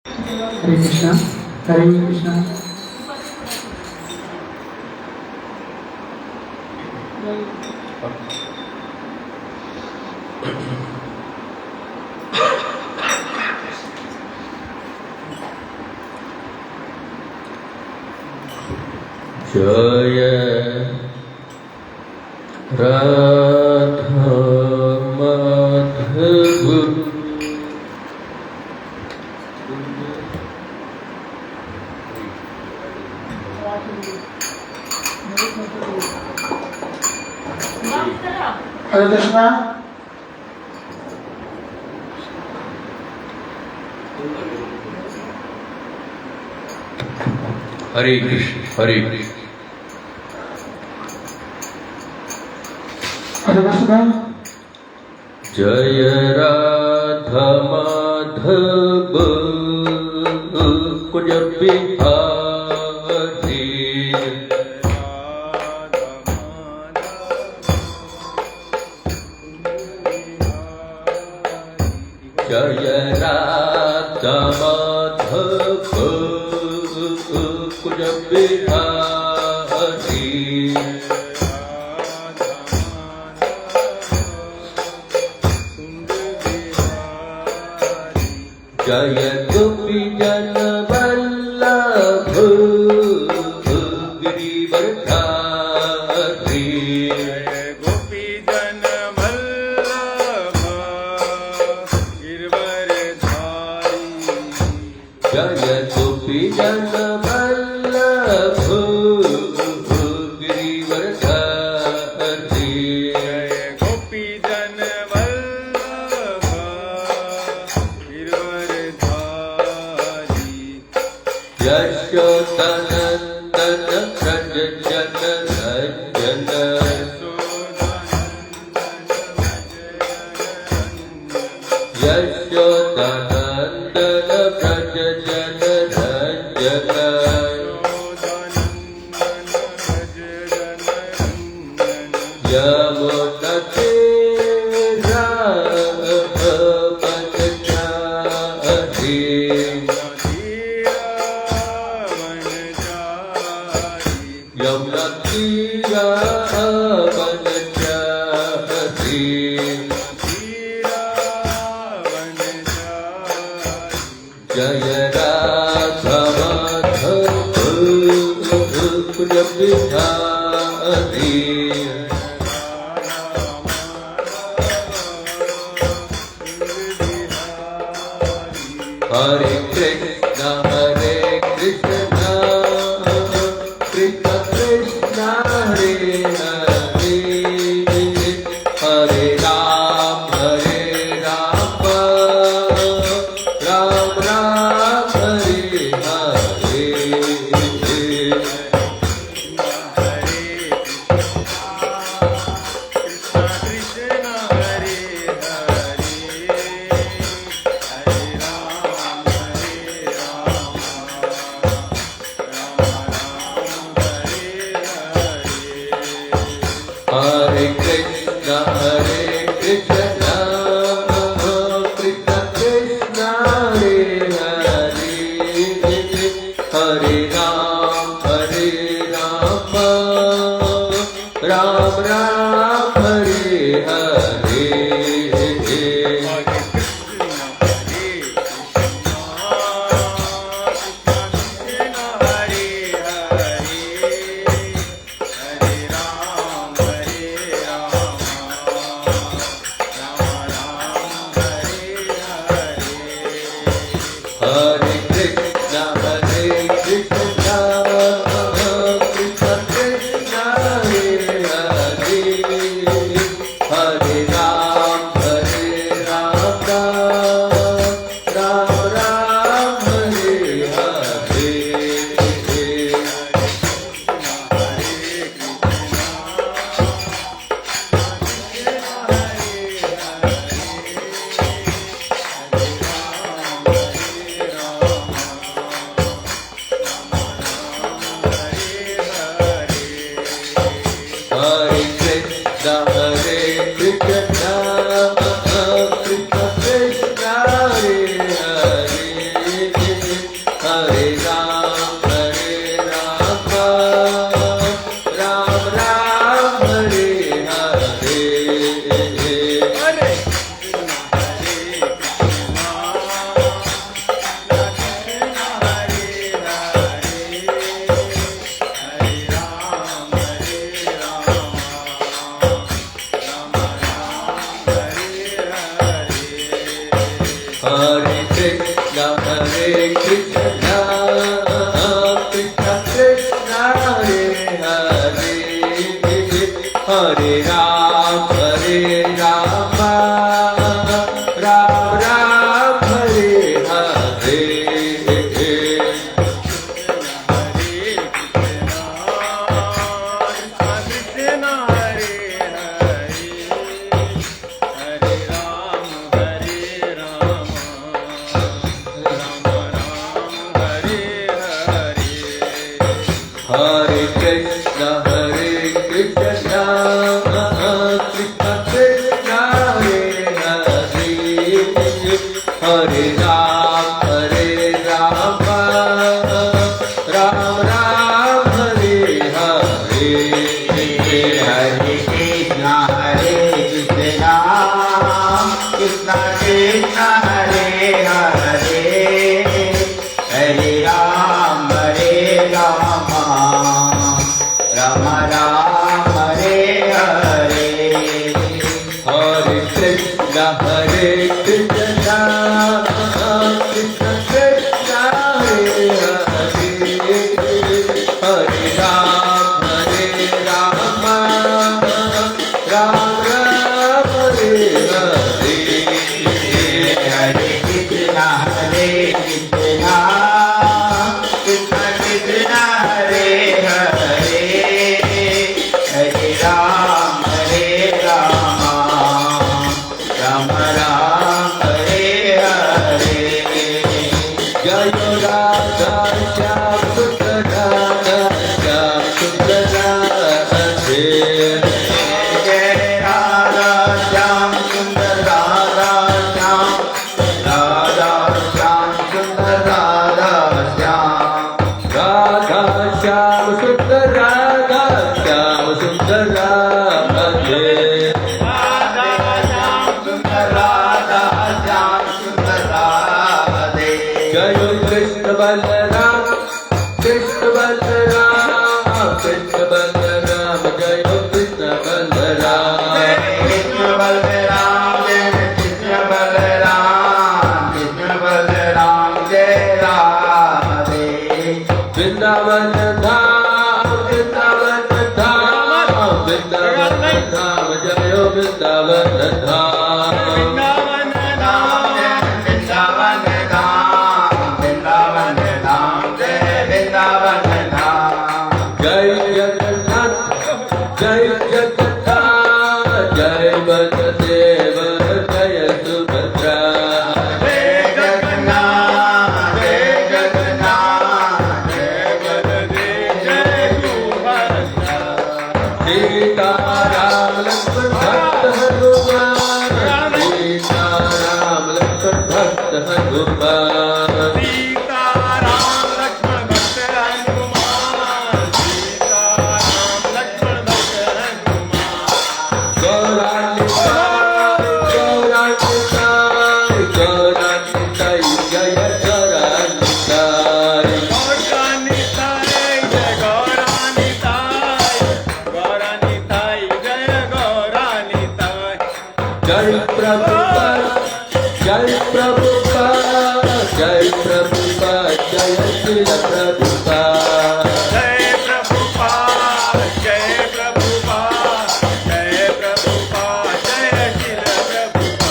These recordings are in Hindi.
हरे कृष्णा। हरे कृष्णा। जय राधा माधव। हरे कृष्णा। हरे कृष्ण। हरे कृष्ण। हरे कृष्णा। जय राधा माधव कुंज बिहारी। जय राधा माधव कुंज बिहारी। जय गोपी जन वल्लभ गिरिवरधारी। जय गोपी जन वल्लभ गिरवरधारी। जय गोपी जन वल्लभ गिरिवरधारी। जय गोपी जन वल्लभ गिरवरधारी। यशोदनन्दन व्रज जन रंजन। यशोदनन्दन व्रज जन रंजन। यमुना तीरावनचारी। यमुना तीरावनचारी। जय राधा माधव कुंज बिहारी। हरे कृष्णा कृष्ण कृष्ण हरे हरे। हरे राम राम राम हरे हरे। हरे कृष्ण कृष्ण कृष्ण हरे हरे। हरे राम राम राम हरे हरे। हरे कृष्ण कृष्ण कृष्ण हरे हरे। हरे Ram Ram Ram Hare Hare. Hare Ram, Ram Ram, Hare Hare. Hare Hare Krishna, Hare Krishna, Krishna Krishna, Hare Hare, Hare Ram, Ram Ram, Hare Hare. Hare Krishna, Hare Krishna, Krishna Krishna, Hare Hare, Hare Ram, Ram Ram, Hare Hare. Hare Krishna, Hare Krishna, Krishna Krishna, Hare Hare, Hare Ram, Ram Ram, Hare Hare. Hare Krishna, Hare Krishna, Krishna Krishna, Hare Hare, Hare Ram, Ram Ram, Hare Hare. Hare Krishna, Hare Krishna, Krishna Krishna, Hare Hare, Hare Ram, Ram Ram, Hare Hare. Jai Radha Shyam Sundar Radha Shyam Sundar Radhe. Jai Radha Shyam Sundar Radha Shyam, Radha Shyam Sundar Radha Shyam. Radha Shyam Sundar Radha Shyam Sundar Radhe. Jai Krishna Balaram, Krishna Balaram, Krishna Balaram, Jai Krishna Balaram. Vrindavan Dham, Vrindavan Dham, Vrindavan Dham, Jayo Vrindavan Dham. Jai Jagannath, Jai Jagannath, Jai Vasudeva, Jai Subhadra. Sita Ram Lakshman Bhakta Hanuman, Sita Ram Lakshman Bhakta Hanuman. Jai Prabhupada, Jai Prabhupada, Jai Prabhupada, Jai Srila Prabhupada. Jai Prabhupada, Jai Prabhupada, Jai Prabhupada, Jai Shila Prabhupada.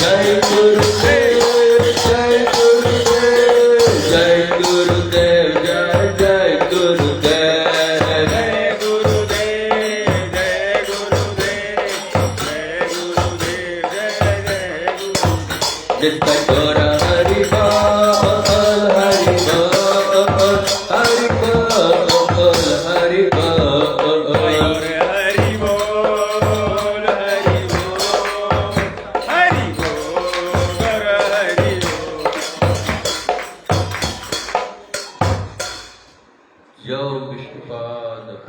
Jai Gurudev, Jai Gurudev, Jai Gurudev, Jai Jai Gurudev. Jai Gurudev, Jai Gurudev, Jai Gurudev, Jai Gurudev. Nitya Gaura Hari Bol, Hari Bol.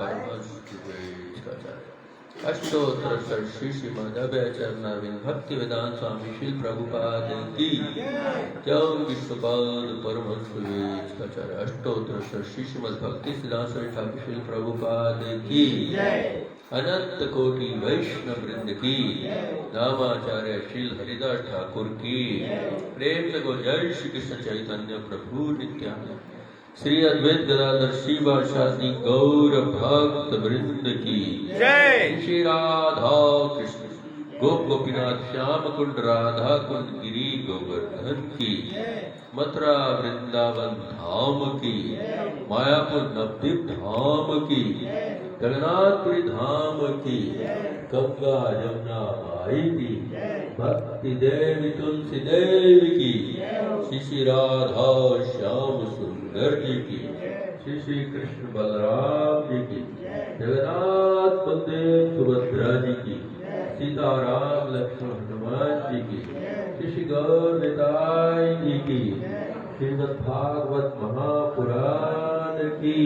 Paramhans विवेकाचार्य अष्टोत्तर षष्ठी श्रीमदभयचरणारविंद भक्ति वेदांत स्वामी श्रील प्रभुपाद की जय। विश्वपाद परमहंस विवेकाचार्य अष्टोत्तर षष्ठी श्रीमद भक्ति सिद्धांत ठाकुर श्रील प्रभुपाद की अनंत कोटि वैष्णव वृंद की नामाचार्य श्रील हरिदास ठाकुर की प्रेम से गो जय श्री कृष्ण चैतन्य प्रभु नित्यानंद श्री अद्वैत गदाधर श्रीवास शास्त्री गौर भक्त वृंद की जय। श्री राधा कृष्ण गोप गोपीनाथ श्याम कुंड राधा कुंड गिरी गोवर्धन की मथुरा वृंदावन धाम की मायापुर नवद्वीप धाम की जगन्नाथपुरी धाम की गंगा यमुना माई की भक्ति देवी तुलसी देवी की श्री श्री राधा श्याम सुंदर जी की श्री श्री कृष्ण बलराम जी की जगन्नाथ बलदेव सुभद्रा जी की सीताराम लक्ष्मण हनुमान जी की श्री श्री गौर निताई जी की श्रीमद् भागवत महापुराण की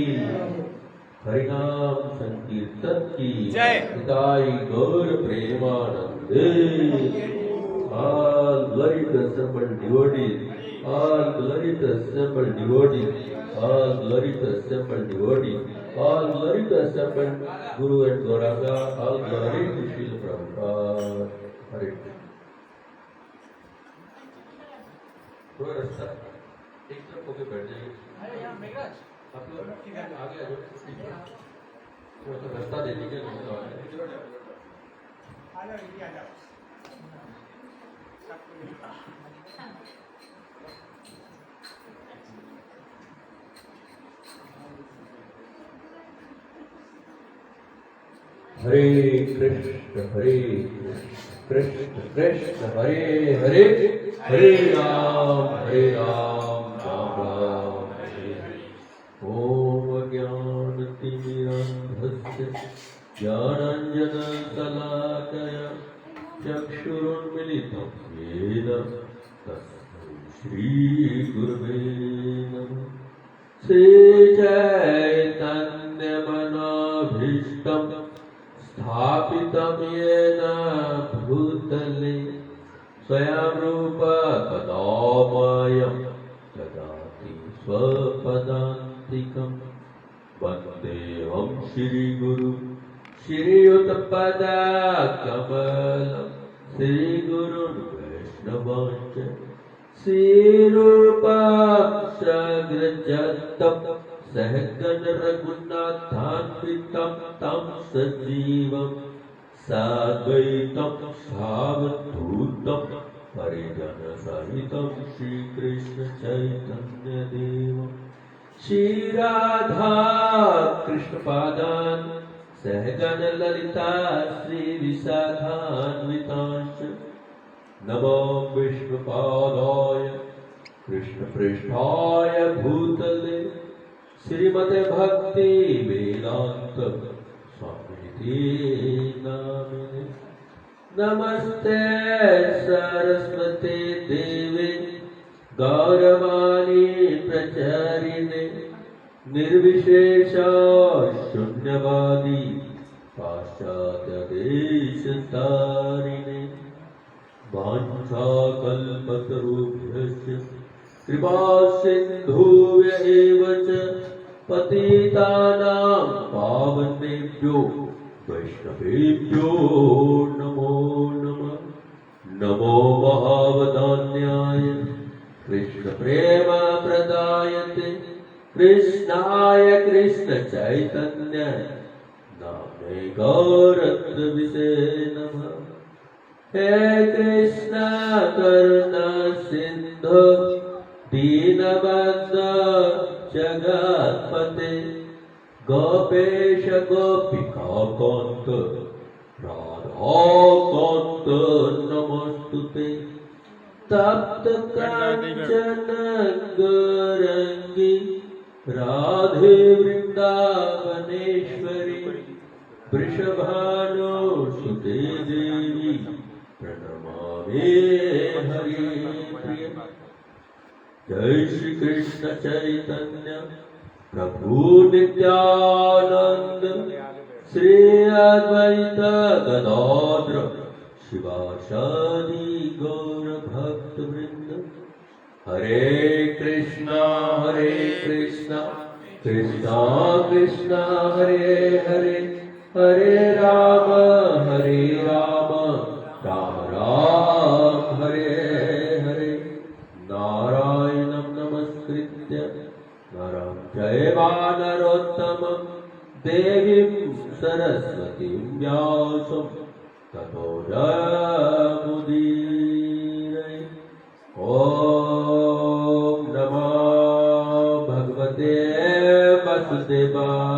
हरिनाम संकीर्तन की जय। निताई गौर प्रेमानंदे। All glory to assembled devotees, all glory to assembled devotees, all glory to assembled devotees, all glory to assembled Guru and Gauranga, all glory to Srila Prabhupada. Hare Krishna. थोड़ा रास्ता एक तरफ होके बैठ जाइए। आप लोग आगे आ जाओ, थोड़ा सा रास्ता दे दीजिए। हरे कृष्ण कृष्ण कृष्ण हरे हरे, हरे राम राम राम हरे हरे। ओम ज्ञानतिमिरान्धस्य ज्ञानाञ्जनशलाकया चक्षुरुन्मीलितं येन तस्मै श्रीगुरुवे नमः। श्रीचैतन्यमनोभीष्टं स्थापितं येन भूतले स्वयं रूप कदा मह्यं ददाति स्वपदान्तिकं। वन्देऽहं श्रीगुरु श्रीयुतपदाकमलं श्रीगुरुन् वैष्णवांश्च श्रीरूपं सग्रजतं सहगण रघुनाथान्वितं तं सजीवं साद्वैतं सावधूतं परिजनसहितं श्रीकृष्ण चैतन्यदेवं श्रीराधा कृष्णपादान् सहगण ललिता श्रीविशाखान्वितांश्च नमो विष्णुपादाय कृष्णपृष्ठाय भूतले श्रीमते भक्ति वेदांत स्वामिनिधि नामिने। नमस्ते सरस्वते देवे गौरवाणी प्रचारिणे निर्विशेष शून्यवादी पाश्चात्य देशतारिणे। वाञ्छाकल्पतरुभ्यश्च कृपा सिन्धुभ्य एव च पतितानां पावनेभ्यो वैष्णवेभ्यो नमो नमः। नमो महावदान्याय कृष्णप्रेमप्रदायते कृष्णाय कृष्णचैतन्य नाम्ने गौरत्वविषे नमः। हे कृष्ण करुणा सिंधु दीनबंधु जगत्पते गोपेश गोपिका कांत राधा कांत नमस्तुते। तप्त कांचन गौरांगी राधे वृंदावनेश्वरी वृषभानुसुते देवी प्रणमामि हरि प्रिय। जय श्री कृष्ण चैतन्य प्रभु नित्यानंद श्री अद्वैत गदाधर शिवासादि गौर भक्त वृंद। हरे कृष्णा कृष्णा कृष्णा हरे हरे, हरे राम राम राम हरे हरे। नारायणं नमस्कृत्य नरं चैव नरोत्तमं देवीं सरस्वतीं व्यासं ततो जयमुदीरये। ॐ नमो भगवते वासुदेवाय।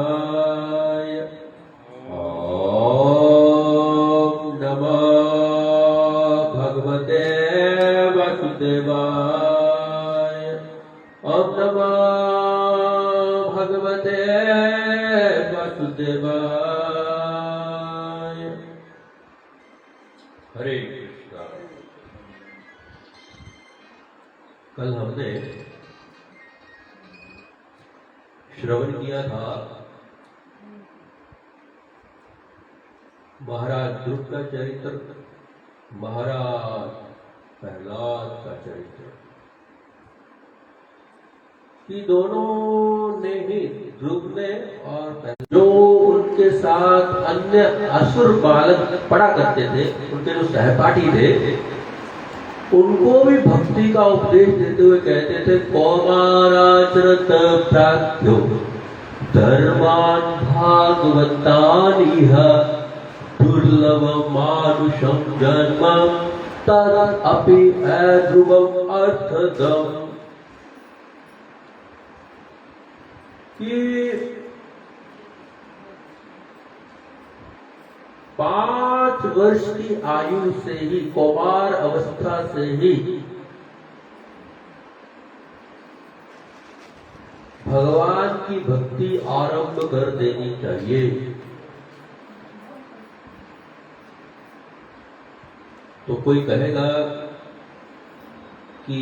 ॐ नमो भगवते वासुदेवाय। ॐ नमो भगवते वासुदेवाय। हरे कृष्णा। कल हमने श्रवण किया था महाराज ध्रुव का चरित्र, महाराज प्रहलाद का चरित्र, कि दोनों ने ही, ध्रुव ने और जो उनके साथ अन्य असुर बालक पढ़ा करते थे, उनके जो सहपाठी थे, उनको भी भक्ति का उपदेश देते हुए कहते थे कौमाराचरत प्राज्ञो धर्मान भागवतानिह दुर्लभ मानुषम जन्मम तद अपि अध्रुवम अर्थदम। कि 5 वर्ष की आयु से ही, कौमार अवस्था से ही भगवान की भक्ति आरंभ कर देनी चाहिए। तो कोई कहेगा कि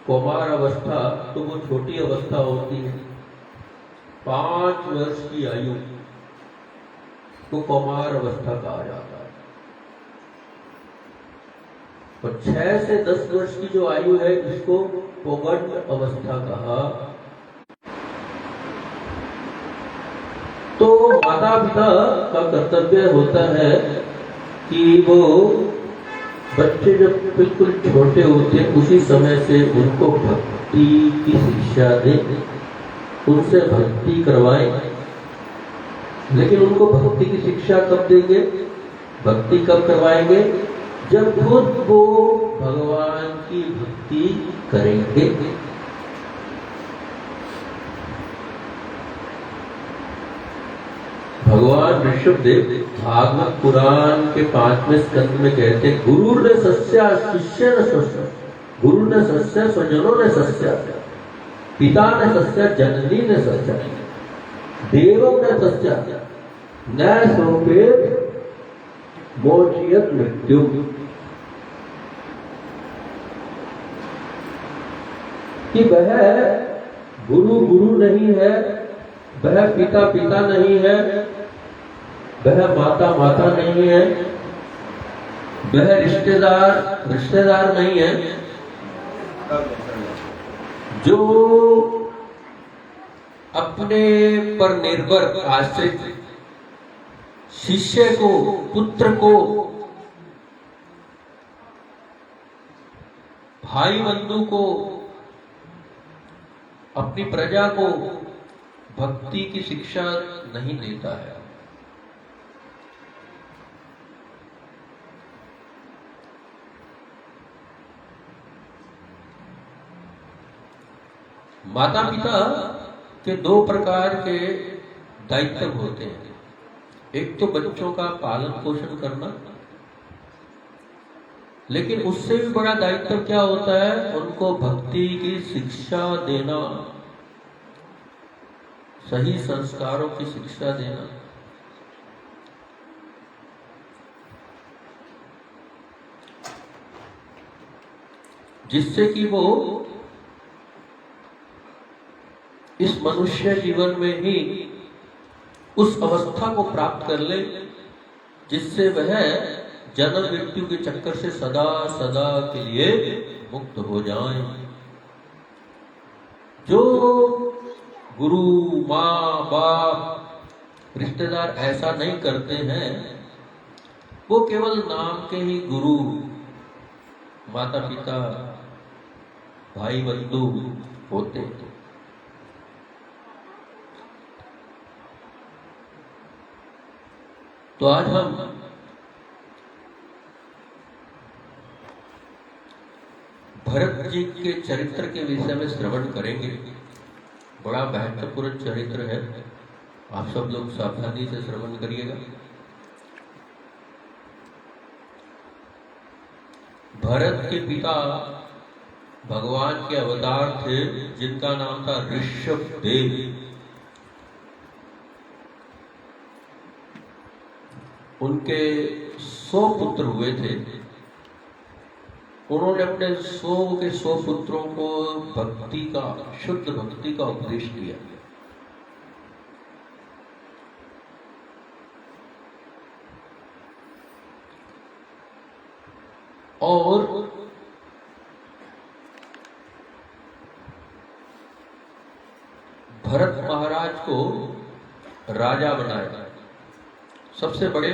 कौमार अवस्था तो वो छोटी अवस्था होती है, 5 वर्ष की आयु को कौमार अवस्था कहा जाता है, और 6 से 10 वर्ष की जो आयु है इसको पौगंड अवस्था कहा। तो माता पिता का कर्तव्य होता है कि वो बच्चे जब बिल्कुल छोटे होते हैं उसी समय से उनको भक्ति की शिक्षा दें, उनसे भक्ति करवाएं। लेकिन उनको भक्ति की शिक्षा कब देंगे, भक्ति कब करवाएंगे, जब खुद वो भगवान की भक्ति करेंगे। भगवान ऋषभदेव भागवत पुराण के 5वें स्कंद में कहते, गुरु ने सस्या शिष्य ने सस्या, गुरु ने सस्या स्वजनों ने सस्या, पिता ने सस्या जननी ने सस्या, देवम ने सस्या न सोपेत मोचयत मृत्यु। कि वह गुरु गुरु नहीं है, वह पिता पिता नहीं है, वह माता माता नहीं है, वह रिश्तेदार रिश्तेदार नहीं है। जो अपने पर निर्भर आश्रित शिष्य को, पुत्र को, भाई बंधु को, अपनी प्रजा को भक्ति की शिक्षा नहीं देता है, माता पिता के 2 प्रकार के दायित्व होते हैं। एक तो बच्चों का पालन पोषण करना, लेकिन उससे भी बड़ा दायित्व क्या होता है, उनको भक्ति की शिक्षा देना, सही संस्कारों की शिक्षा देना। जिससे कि वो इस मनुष्य जीवन में ही उस अवस्था को प्राप्त कर ले जिससे वह जन्म मृत्यु के चक्कर से सदा सदा के लिए मुक्त हो जाएं। जो गुरु, माँ बाप, रिश्तेदार ऐसा नहीं करते हैं, वो केवल नाम के ही गुरु, माता पिता, भाई बंधु होते हैं। तो आज हम भरत जी के चरित्र के विषय में श्रवण करेंगे। बड़ा महत्वपूर्ण चरित्र है, आप सब लोग सावधानी से श्रवण करिएगा। भरत के पिता भगवान के अवतार थे जिनका नाम था ऋषभदेव। उनके 100 पुत्र हुए थे। उन्होंने अपने 100 के 100 पुत्रों को भक्ति का, शुद्ध भक्ति का उपदेश किया। और भरत महाराज को राजा बनाया। सबसे बड़े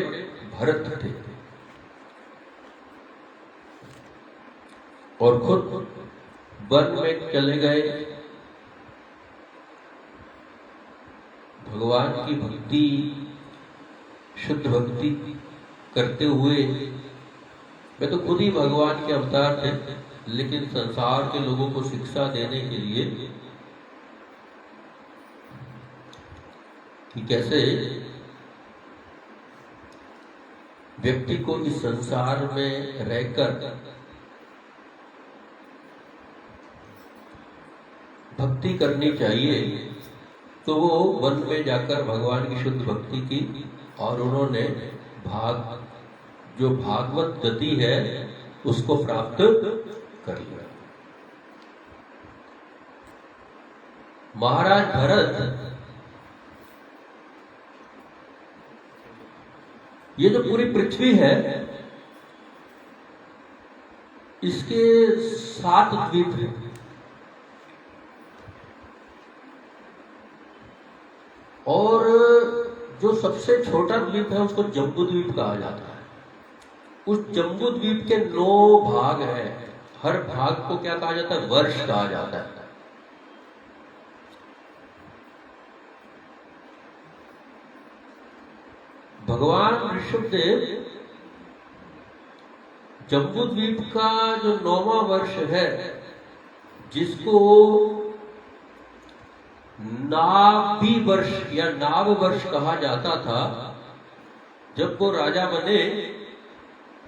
भरत थे और खुद वन में चले गए। भगवान की भक्ति, शुद्ध भक्ति करते हुए, वे तो खुद ही भगवान के अवतार थे, लेकिन संसार के लोगों को शिक्षा देने के लिए कि कैसे व्यक्ति को इस संसार में रहकर भक्ति करनी चाहिए, तो वो वन में जाकर भगवान की शुद्ध भक्ति की और उन्होंने जो भागवत गति है उसको प्राप्त कर लिया। महाराज भरत, ये जो पूरी पृथ्वी है इसके 7 द्वीप हैं। और जो सबसे छोटा द्वीप है उसको जम्बू द्वीप कहा जाता है। उस जम्बू द्वीप के 9 भाग हैं। हर भाग को क्या कहा जाता है? वर्ष कहा जाता है। भगवान ऋषभदेव जम्बू द्वीप का जो 9वां वर्ष है, जिसको नाभि वर्ष या नाभ वर्ष कहा जाता था, जब वो राजा बने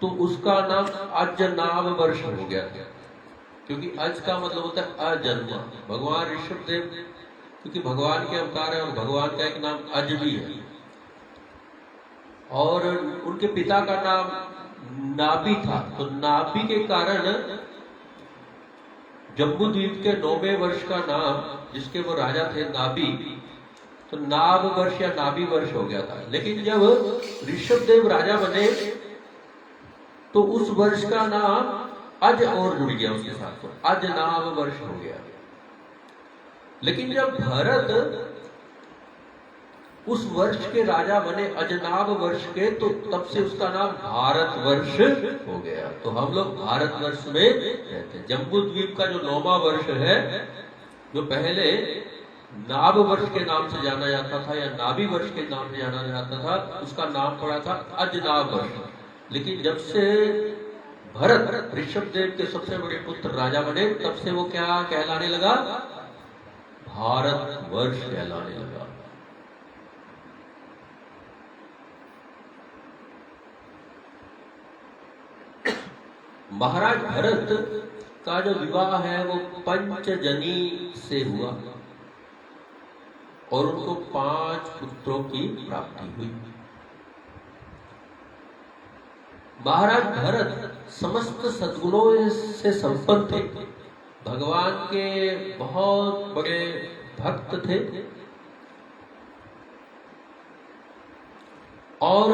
तो उसका नाम अजनाभ वर्ष हो गया था। क्योंकि अज का मतलब होता है अजन्मा। भगवान ऋषभदेव क्योंकि भगवान के अवतार है और भगवान का एक नाम अज भी है। और उनके पिता का नाम नाभि था, तो नाभि के कारण जम्बू द्वीप के 9वें वर्ष का नाम, जिसके वो राजा थे, नाभि, तो नाभ वर्ष या नाभि वर्ष हो गया था। लेकिन जब ऋषभदेव राजा बने तो उस वर्ष का नाम अज और जुड़ गया उसके साथ, तो अजनाभ वर्ष हो गया। लेकिन जब भरत उस वर्ष के राजा बने, अजनाभ वर्ष के, तो तब से उसका नाम भारत वर्ष हो गया। तो हम लोग भारत वर्ष में रहते हैं। जम्बू द्वीप का जो 9वां वर्ष है, जो पहले नाभ वर्ष के नाम से जाना जाता था या नाभि वर्ष के नाम से जाना जाता था, उसका नाम पड़ा था अजनाभ वर्ष। लेकिन जब से भरत ऋषभदेव के सबसे बड़े पुत्र राजा बने, तब से वो क्या कहलाने लगा? भारत वर्ष कहलाने लगा। महाराज भरत का जो विवाह है वो पंचजनी से हुआ और उनको 5 पुत्रों की प्राप्ति हुई। महाराज भरत समस्त सद्गुणों से संपन्न थे। भगवान के बहुत बड़े भक्त थे और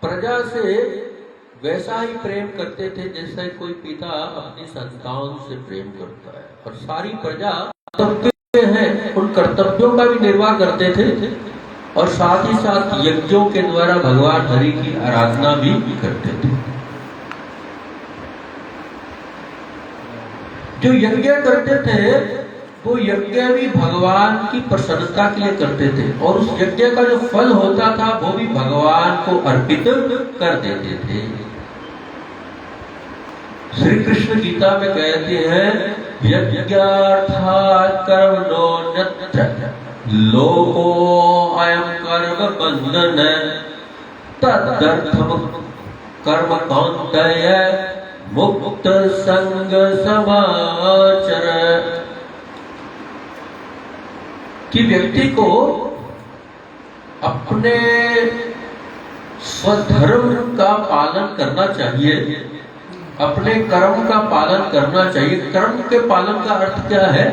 प्रजा से वैसा ही प्रेम करते थे जैसे कोई पिता अपनी संतान से प्रेम करता है। और सारी प्रजा कर्तव्य हैं, उन कर्तव्यों का भी निर्वाह करते थे और साथ ही साथ यज्ञों के द्वारा भगवान हरि की आराधना भी करते थे। जो यज्ञ करते थे वो यज्ञ भी भगवान की प्रसन्नता के लिए करते थे और उस यज्ञ का जो फल होता था वो भी भगवान को अर्पित कर देते थे। श्री कृष्ण गीता में कहते हैं यज्ञार्थात् कर्मणोऽन्यत्र लोको अयं कर्म बंधन तदर्थम कर्म कौन्तेय मुक्त संग समाचर। कि व्यक्ति को अपने स्वधर्म का पालन करना चाहिए, अपने कर्म का पालन करना चाहिए। कर्म के पालन का अर्थ क्या है?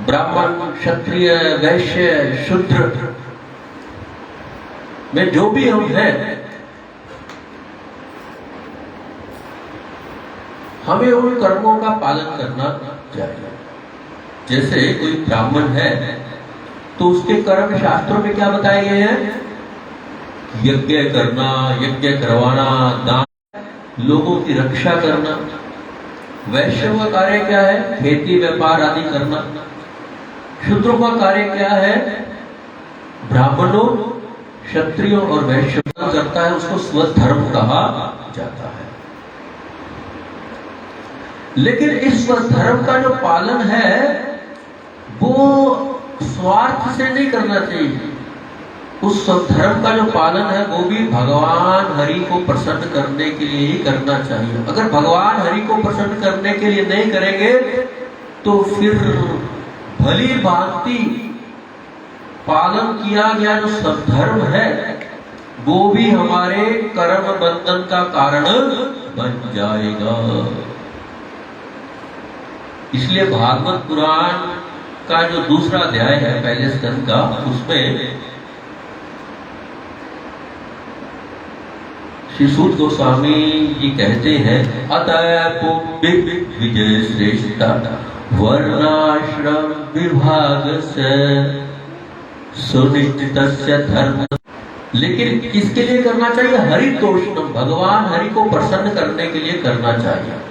ब्राह्मण, क्षत्रिय, वैश्य, शूद्र में जो भी हम हैं, हमें उन कर्मों का पालन करना चाहिए। जैसे कोई ब्राह्मण है तो उसके कर्म शास्त्रों में क्या बताए गए हैं? यज्ञ करना, यज्ञ करवाना, दान, लोगों की रक्षा करना। वैश्य का कार्य क्या है? खेती व्यापार आदि करना। शूद्रों का कार्य क्या है? ब्राह्मणों, क्षत्रियों और वैश्य करता है, उसको स्वधर्म कहा जाता है। लेकिन इस स्वधर्म का जो पालन है वो स्वार्थ से नहीं करना चाहिए। उस स्वधर्म का जो पालन है वो भी भगवान हरि को प्रसन्न करने के लिए ही करना चाहिए। अगर भगवान हरि को प्रसन्न करने के लिए नहीं करेंगे तो फिर भली भांति पालन किया गया जो स्वधर्म है वो भी हमारे कर्म बंधन का कारण बन जाएगा। इसलिए भागवत पुराण का जो दूसरा अध्याय है पहले स्कंद का, उसमें श्री सूत गोस्वामी जी कहते हैं अतः पुण्य विजय श्रेष्ठा वर्णाश्रम विभाग से सुनिश्चित धर्म। लेकिन किसके लिए करना चाहिए? हरितोषणम, भगवान हरि को प्रसन्न करने के लिए करना चाहिए।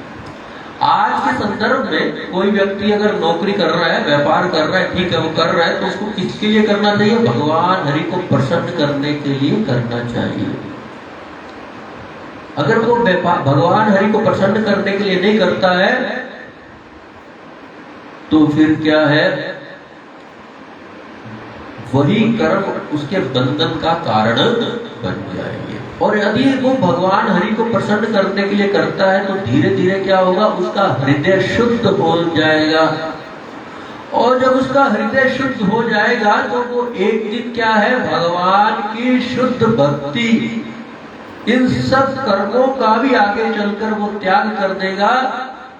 आज के संदर्भ में कोई व्यक्ति अगर नौकरी कर रहा है, व्यापार कर रहा है, ठीक है, वो कर रहा है, तो उसको किसके लिए करना चाहिए? भगवान हरि को प्रसन्न करने के लिए करना चाहिए। अगर वो भगवान हरि को प्रसन्न करने के लिए नहीं करता है तो फिर क्या है? वही कर्म उसके बंधन का कारण बन जाएंगे। और यदि वो भगवान हरि को प्रसन्न करने के लिए करता है तो धीरे धीरे क्या होगा? उसका हृदय शुद्ध हो जाएगा। और जब उसका हृदय शुद्ध हो जाएगा तो वो एक दिन क्या है? भगवान की शुद्ध भक्ति, इन सब कर्मों का भी आगे चलकर वो त्याग कर देगा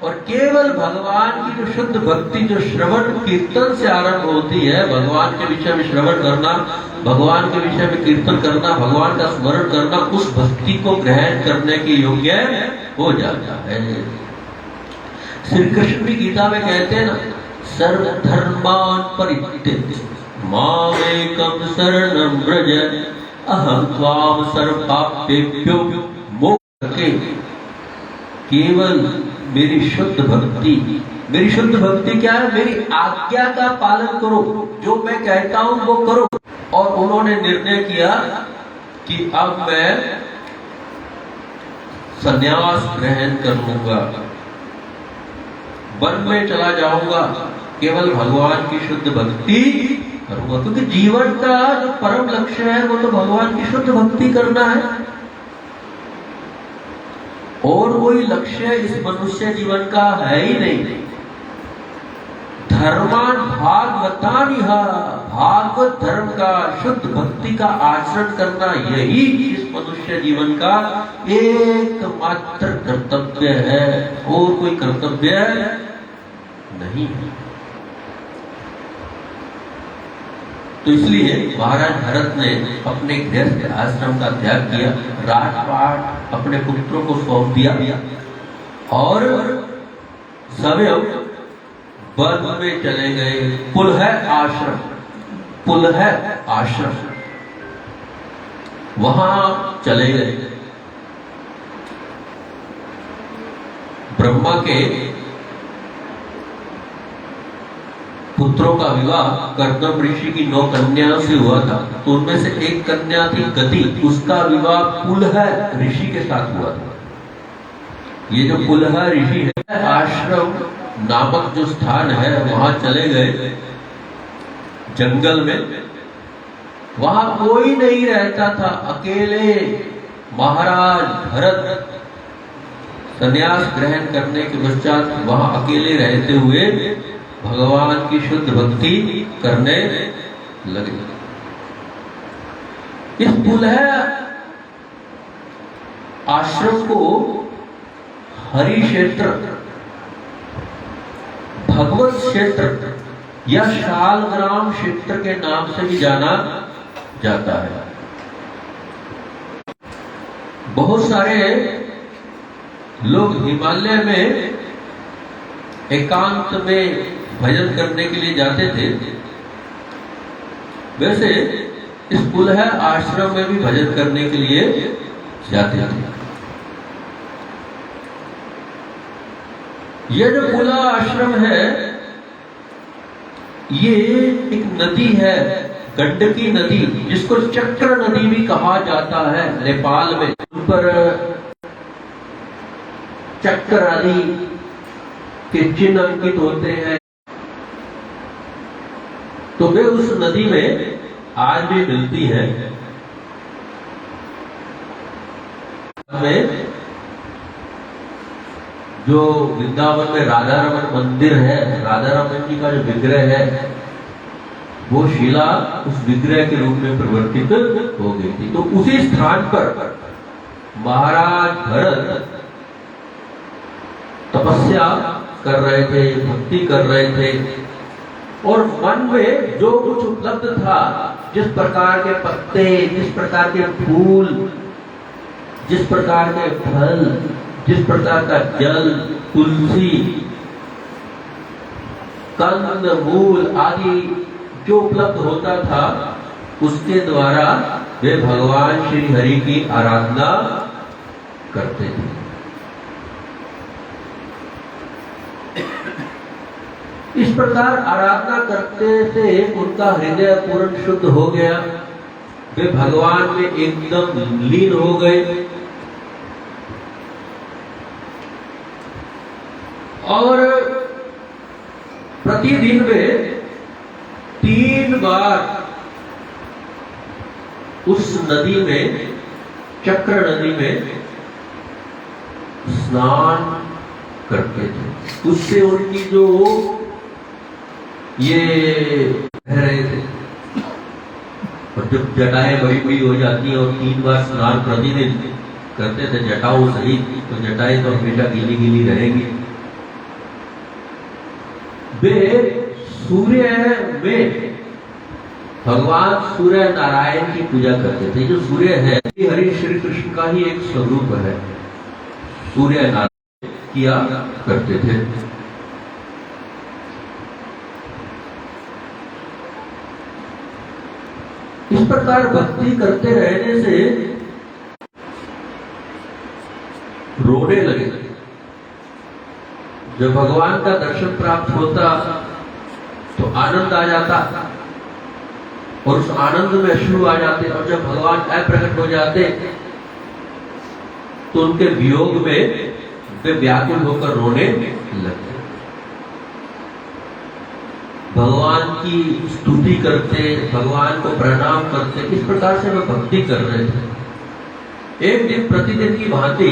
और केवल भगवान की जो शुद्ध भक्ति, जो श्रवण कीर्तन से आरंभ होती है, भगवान के विषय में श्रवण करना, भगवान के विषय में कीर्तन करना, भगवान का स्मरण करना, उस भक्ति को ग्रहण करने के योग्य हो जाता है। श्री कृष्ण भी गीता में कहते हैं ना, सर्वधर्मान् परित्यज्य मामेकं शरणं व्रज अहं त्वां सर्वपापेभ्यो मोक्षये। केवल मेरी शुद्ध भक्ति, मेरी शुद्ध भक्ति क्या है? मेरी आज्ञा का पालन करो, जो मैं कहता हूं वो करो। और उन्होंने निर्णय किया कि अब मैं संन्यास ग्रहण कर लूंगा, वन में चला जाऊंगा, केवल भगवान की शुद्ध भक्ति करूंगा। क्योंकि जीवन का जो परम लक्ष्य है वो तो भगवान की शुद्ध भक्ति करना है। और कोई लक्ष्य इस मनुष्य जीवन का है ही नहीं। धर्मान भागवतानिह, भागवत धर्म का, शुद्ध भक्ति का आचरण करना, यही इस मनुष्य जीवन का एकमात्र कर्तव्य है। और कोई कोई कर्तव्य नहीं है। तो इसलिए महाराज भरत ने अपने गृहस्थ आश्रम का त्याग किया, राजपाट अपने पुत्रों को सौंप दिया और स्वयं वन में चले गए। पुलह आश्रम, पुलह आश्रम, वहां चले गए। ब्रह्मा के पुत्रों का विवाह कर्दम ऋषि की 9 कन्याओं से हुआ था। तो उनमें से एक कन्या थी गति, उसका विवाह पुलह ऋषि के साथ हुआ था। ये जो पुलह ऋषि है, आश्रम नामक जो स्थान है वहां चले गए जंगल में। वहां कोई नहीं रहता था, अकेले महाराज भरत संन्यास ग्रहण करने के पश्चात वहां अकेले रहते हुए भगवान की शुद्ध भक्ति करने लगे। इस पुलह आश्रम को हरि क्षेत्र, भगवत क्षेत्र या शालग्राम क्षेत्र के नाम से भी जाना जाता है। बहुत सारे लोग हिमालय में एकांत में भजन करने के लिए जाते थे। वैसे इस पुलह आश्रम में भी भजन करने के लिए जाते थे। यह जो पुलह आश्रम है, ये एक नदी है, गंडकी नदी, जिसको चक्र नदी भी कहा जाता है। नेपाल में उन पर चक्र आदि के चिन्ह अंकित होते हैं। तो वे उस नदी में आज भी मिलती है। में जो वृंदावन में राधा रमन मंदिर है, राधा रमन जी का जो विग्रह है, वो शिला उस विग्रह के रूप में परिवर्तित हो गई थी। तो उसी स्थान पर महाराज भरत तपस्या कर रहे थे, भक्ति कर रहे थे और मन में जो कुछ उपलब्ध था, जिस प्रकार के पत्ते, जिस प्रकार के फूल, जिस प्रकार के फल, जिस प्रकार का जल, तुलसी, कंद मूल आदि जो उपलब्ध होता था, उसके द्वारा वे भगवान श्री हरि की आराधना करते थे। इस प्रकार आराधना करते से उनका हृदय पूर्ण शुद्ध हो गया। वे भगवान में एकदम लीन हो गए और प्रतिदिन वे 3 बार उस नदी में, चक्र नदी में स्नान करते थे। उससे उनकी जो ये रह रहे थे, और जब जटाएं बड़ी बड़ी हो जाती हैं और 3 बार स्नान प्रतिदिन करते थे जटाओं सहित, तो जटाएं तो हमेशा गीली गीली रहेंगी। वे सूर्य में भगवान सूर्य नारायण की पूजा करते थे। जो सूर्य है, हरि श्री कृष्ण का ही एक स्वरूप है। सूर्य नारायण किया करते थे। इस प्रकार भक्ति करते रहने से रोने लगे। जब भगवान का दर्शन प्राप्त होता तो आनंद आ जाता और उस आनंद में अश्रु आ जाते, और जब भगवान अप्रकट हो जाते तो उनके वियोग में वे व्याकुल होकर रोने लगते। भगवान की स्तुति करते, भगवान को प्रणाम करते, इस प्रकार से वे भक्ति कर रहे थे। एक दिन प्रतिदिन की भांति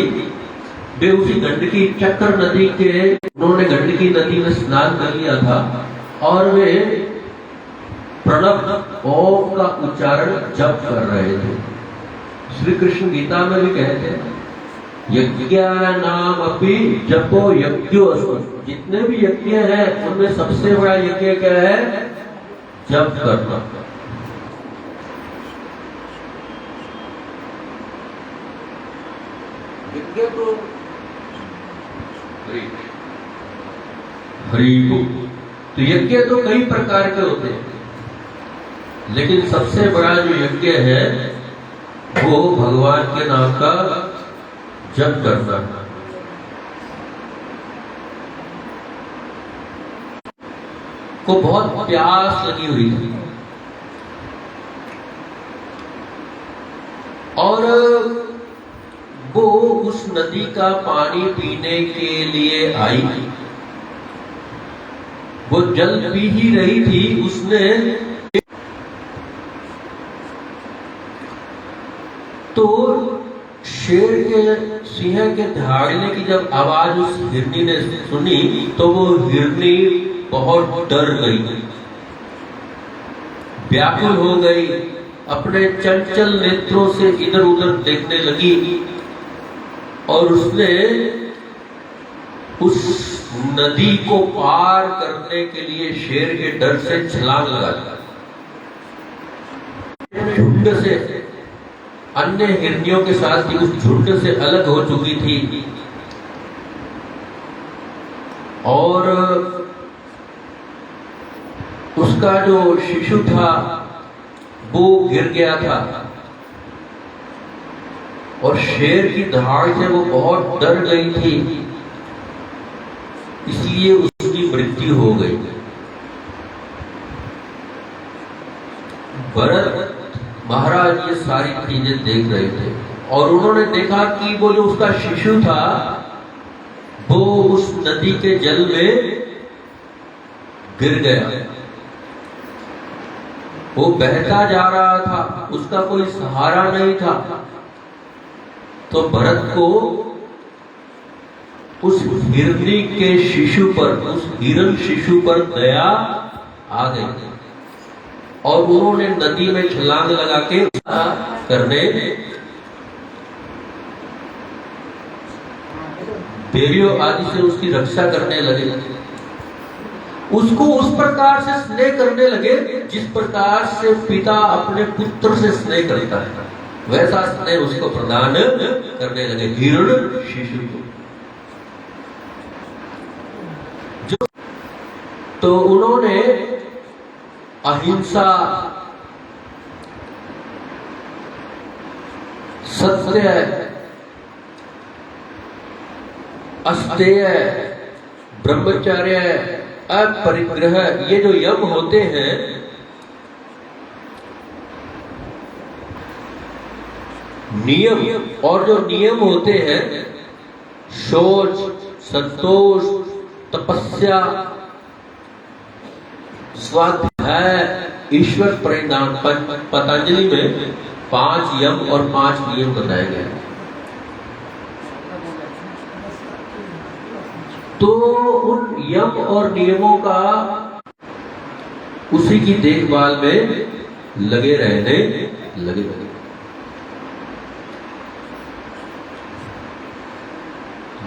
वे उसी गंडकी चक्र नदी के, उन्होंने गंडकी नदी में स्नान कर लिया था और वे प्रणव ओम का उच्चारण जप कर रहे थे। श्री कृष्ण गीता में भी कहते हैं, यज्ञानाम अपि जपो यज्ञो अस्ति। जितने भी यज्ञ हैं उनमें सबसे बड़ा यज्ञ क्या है? जप करना। यज्ञ तो हरि तो यज्ञ तो कई प्रकार के होते हैं, लेकिन सबसे बड़ा जो यज्ञ है वो भगवान के नाम का जप करना। को बहुत प्यास लगी हुई थी और वो उस नदी का पानी पीने के लिए आई। वो जल पी ही रही थी, उसने तो शेर के सिंह के दहाड़ने की जब आवाज उस हिरनी ने सुनी तो वो हिरनी बहुत डर गई, व्याकुल हो गई, अपने चंचल नेत्रों से इधर उधर देखने लगी और उसने उस नदी को पार करने के लिए शेर के डर से छलांग लगा दी। झुंड से अन्य हिरनियों के साथ ही उस झुंड से अलग हो चुकी थी और उसका जो शिशु था वो गिर गया था और शेर की दहाड़ से वो बहुत डर गई थी, इसलिए उसकी मृत्यु हो गई। भरत महाराज ये सारी चीजें देख रहे थे और उन्होंने देखा कि वो जो उसका शिशु था वो उस नदी के जल में गिर गया, वो बहता जा रहा था, उसका कोई सहारा नहीं था। तो भरत को उस हिरनी के शिशु पर, उस हिरण शिशु पर दया आ गई और उन्होंने नदी में छलांग लगा के करने देवियों आदि से उसकी रक्षा करने लगे। उसको उस प्रकार से स्नेह करने लगे जिस प्रकार से पिता अपने पुत्र से स्नेह करता है, वैसा स्नेह उसको प्रदान करने लगे हिरण शिशु को। तो उन्होंने अहिंसा, सत्य, अस्तेय, ब्रह्मचर्य, अपरिग्रह, ये जो यम होते हैं नियम, और जो नियम होते हैं शौच, संतोष, तपस्या, स्वाध्याय, ईश्वर परिणाम, पतंजलि में 5 यम और 5 नियम बताए गए। तो उन यम और नियमों का उसी की देखभाल में लगे रहने लगे।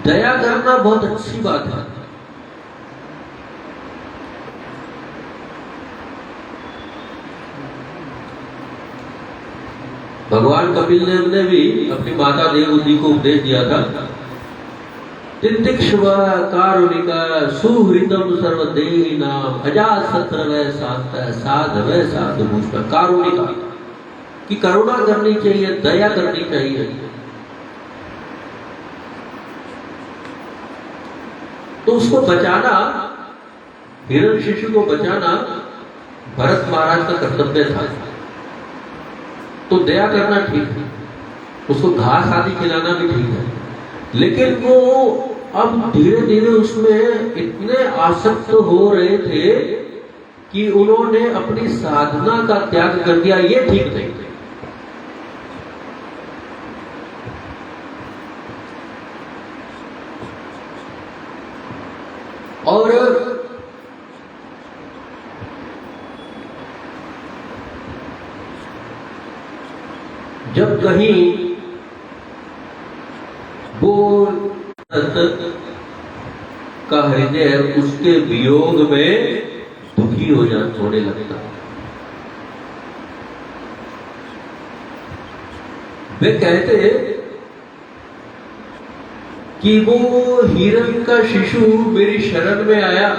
दया करना बहुत अच्छी बात है। भगवान कपिल देव ने भी अपनी माता देवहूति को उपदेश दिया था, तितिक्षुव कारुणिका सुहृदम सर्वदेहिनाम अजासत्रवै शांत साधवै साधुमुष्ट। कारुणिका की करुणा करनी चाहिए, दया करनी चाहिए। तो उसको बचाना, हिरण शिशु को बचाना भरत महाराज का कर्तव्य था। तो दया करना ठीक है, उसको घास आदि खिलाना भी ठीक है, लेकिन वो अब धीरे धीरे उसमें इतने आसक्त हो रहे थे कि उन्होंने अपनी साधना का त्याग कर दिया। ये ठीक नहीं थे। और जब कहीं वो का हृदय उसके वियोग में दुखी होने लगता। वे कहते कि वो हिरण का शिशु मेरी शरण में आया,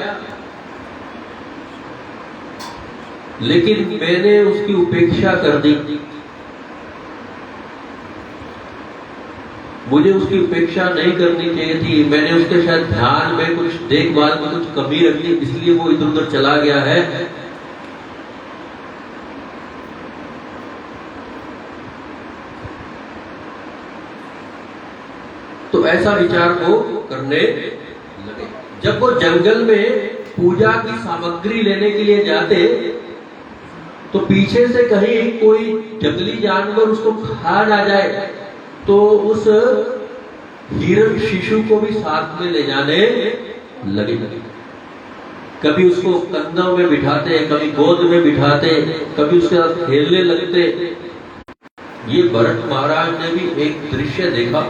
लेकिन मैंने उसकी उपेक्षा कर दी। मुझे उसकी उपेक्षा नहीं करनी चाहिए थी। मैंने उसके शायद ध्यान में कुछ देखभाल में कुछ कमी रख दी, इसलिए वो इधर उधर चला गया है। तो ऐसा विचार वो करने लगे। जब वो जंगल में पूजा की सामग्री लेने के लिए जाते तो पीछे से कहीं कोई जंगली जानवर उसको खा ना जाए, तो उस हिरण शिशु को भी साथ में ले जाने लगे। कभी उसको कंधों में बिठाते, कभी गोद में बिठाते, कभी उसके साथ खेलने लगते। ये भरत महाराज ने भी एक दृश्य देखा।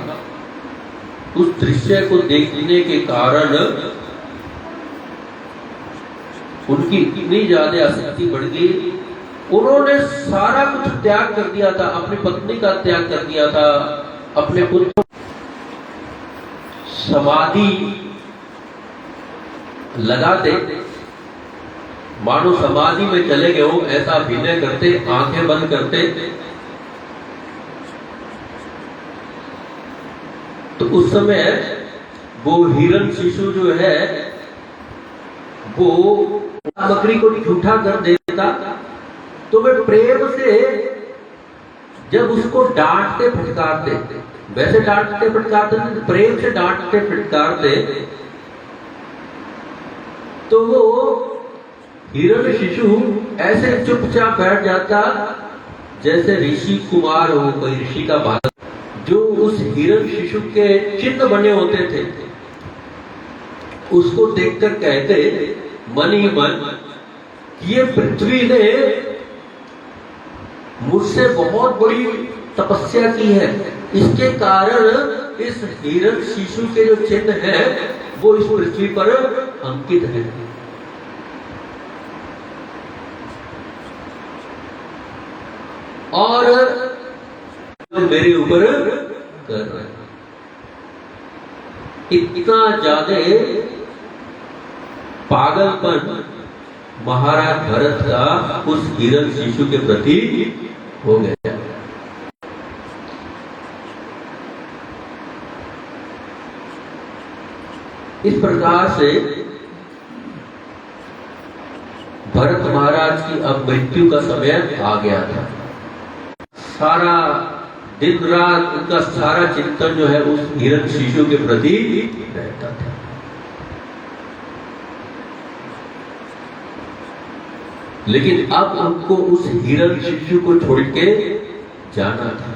उस दृश्य को देखने के कारण उनकी इतनी ज्यादा आसक्ति बढ़ गई, उन्होंने सारा कुछ त्याग कर दिया था। अपनी पत्नी का त्याग कर दिया था, अपने पुत्र समाधि लगाते, मानो समाधि में चले गए हो ऐसा अभिनय करते, आंखें बंद करते। तो उस समय वो हिरण शिशु जो है वो बकरी को झूठा कर देता, तो वे प्रेम से जब उसको डांटते फटकारते, वैसे डांटते फटकारते नहीं, प्रेम से डांटते फटकारते, तो वो हिरण शिशु ऐसे चुपचाप बैठ जाता जैसे ऋषि कुमार हो, कोई ऋषि का बालक। जो उस हिरण शिशु के चिन्ह बने होते थे उसको देखकर कहते मन ही मन, ये पृथ्वी ने मुझसे बहुत बड़ी तपस्या की है, इसके कारण इस हिरण शिशु के जो चिन्ह है वो इस पृथ्वी पर अंकित है। और मेरे ऊपर कर रहे हैं। इतना ज्यादा पागलपन महाराज भरत का उस हिरण शिशु के प्रति हो गया। इस प्रकार से भरत महाराज की अब मृत्यु का समय आ गया था। सारा दिन रात उनका सारा चिंतन जो है उस हिरण शिशु के प्रति रहता था। लेकिन अब उनको उस हिरण शिशु को छोड़ के जाना था।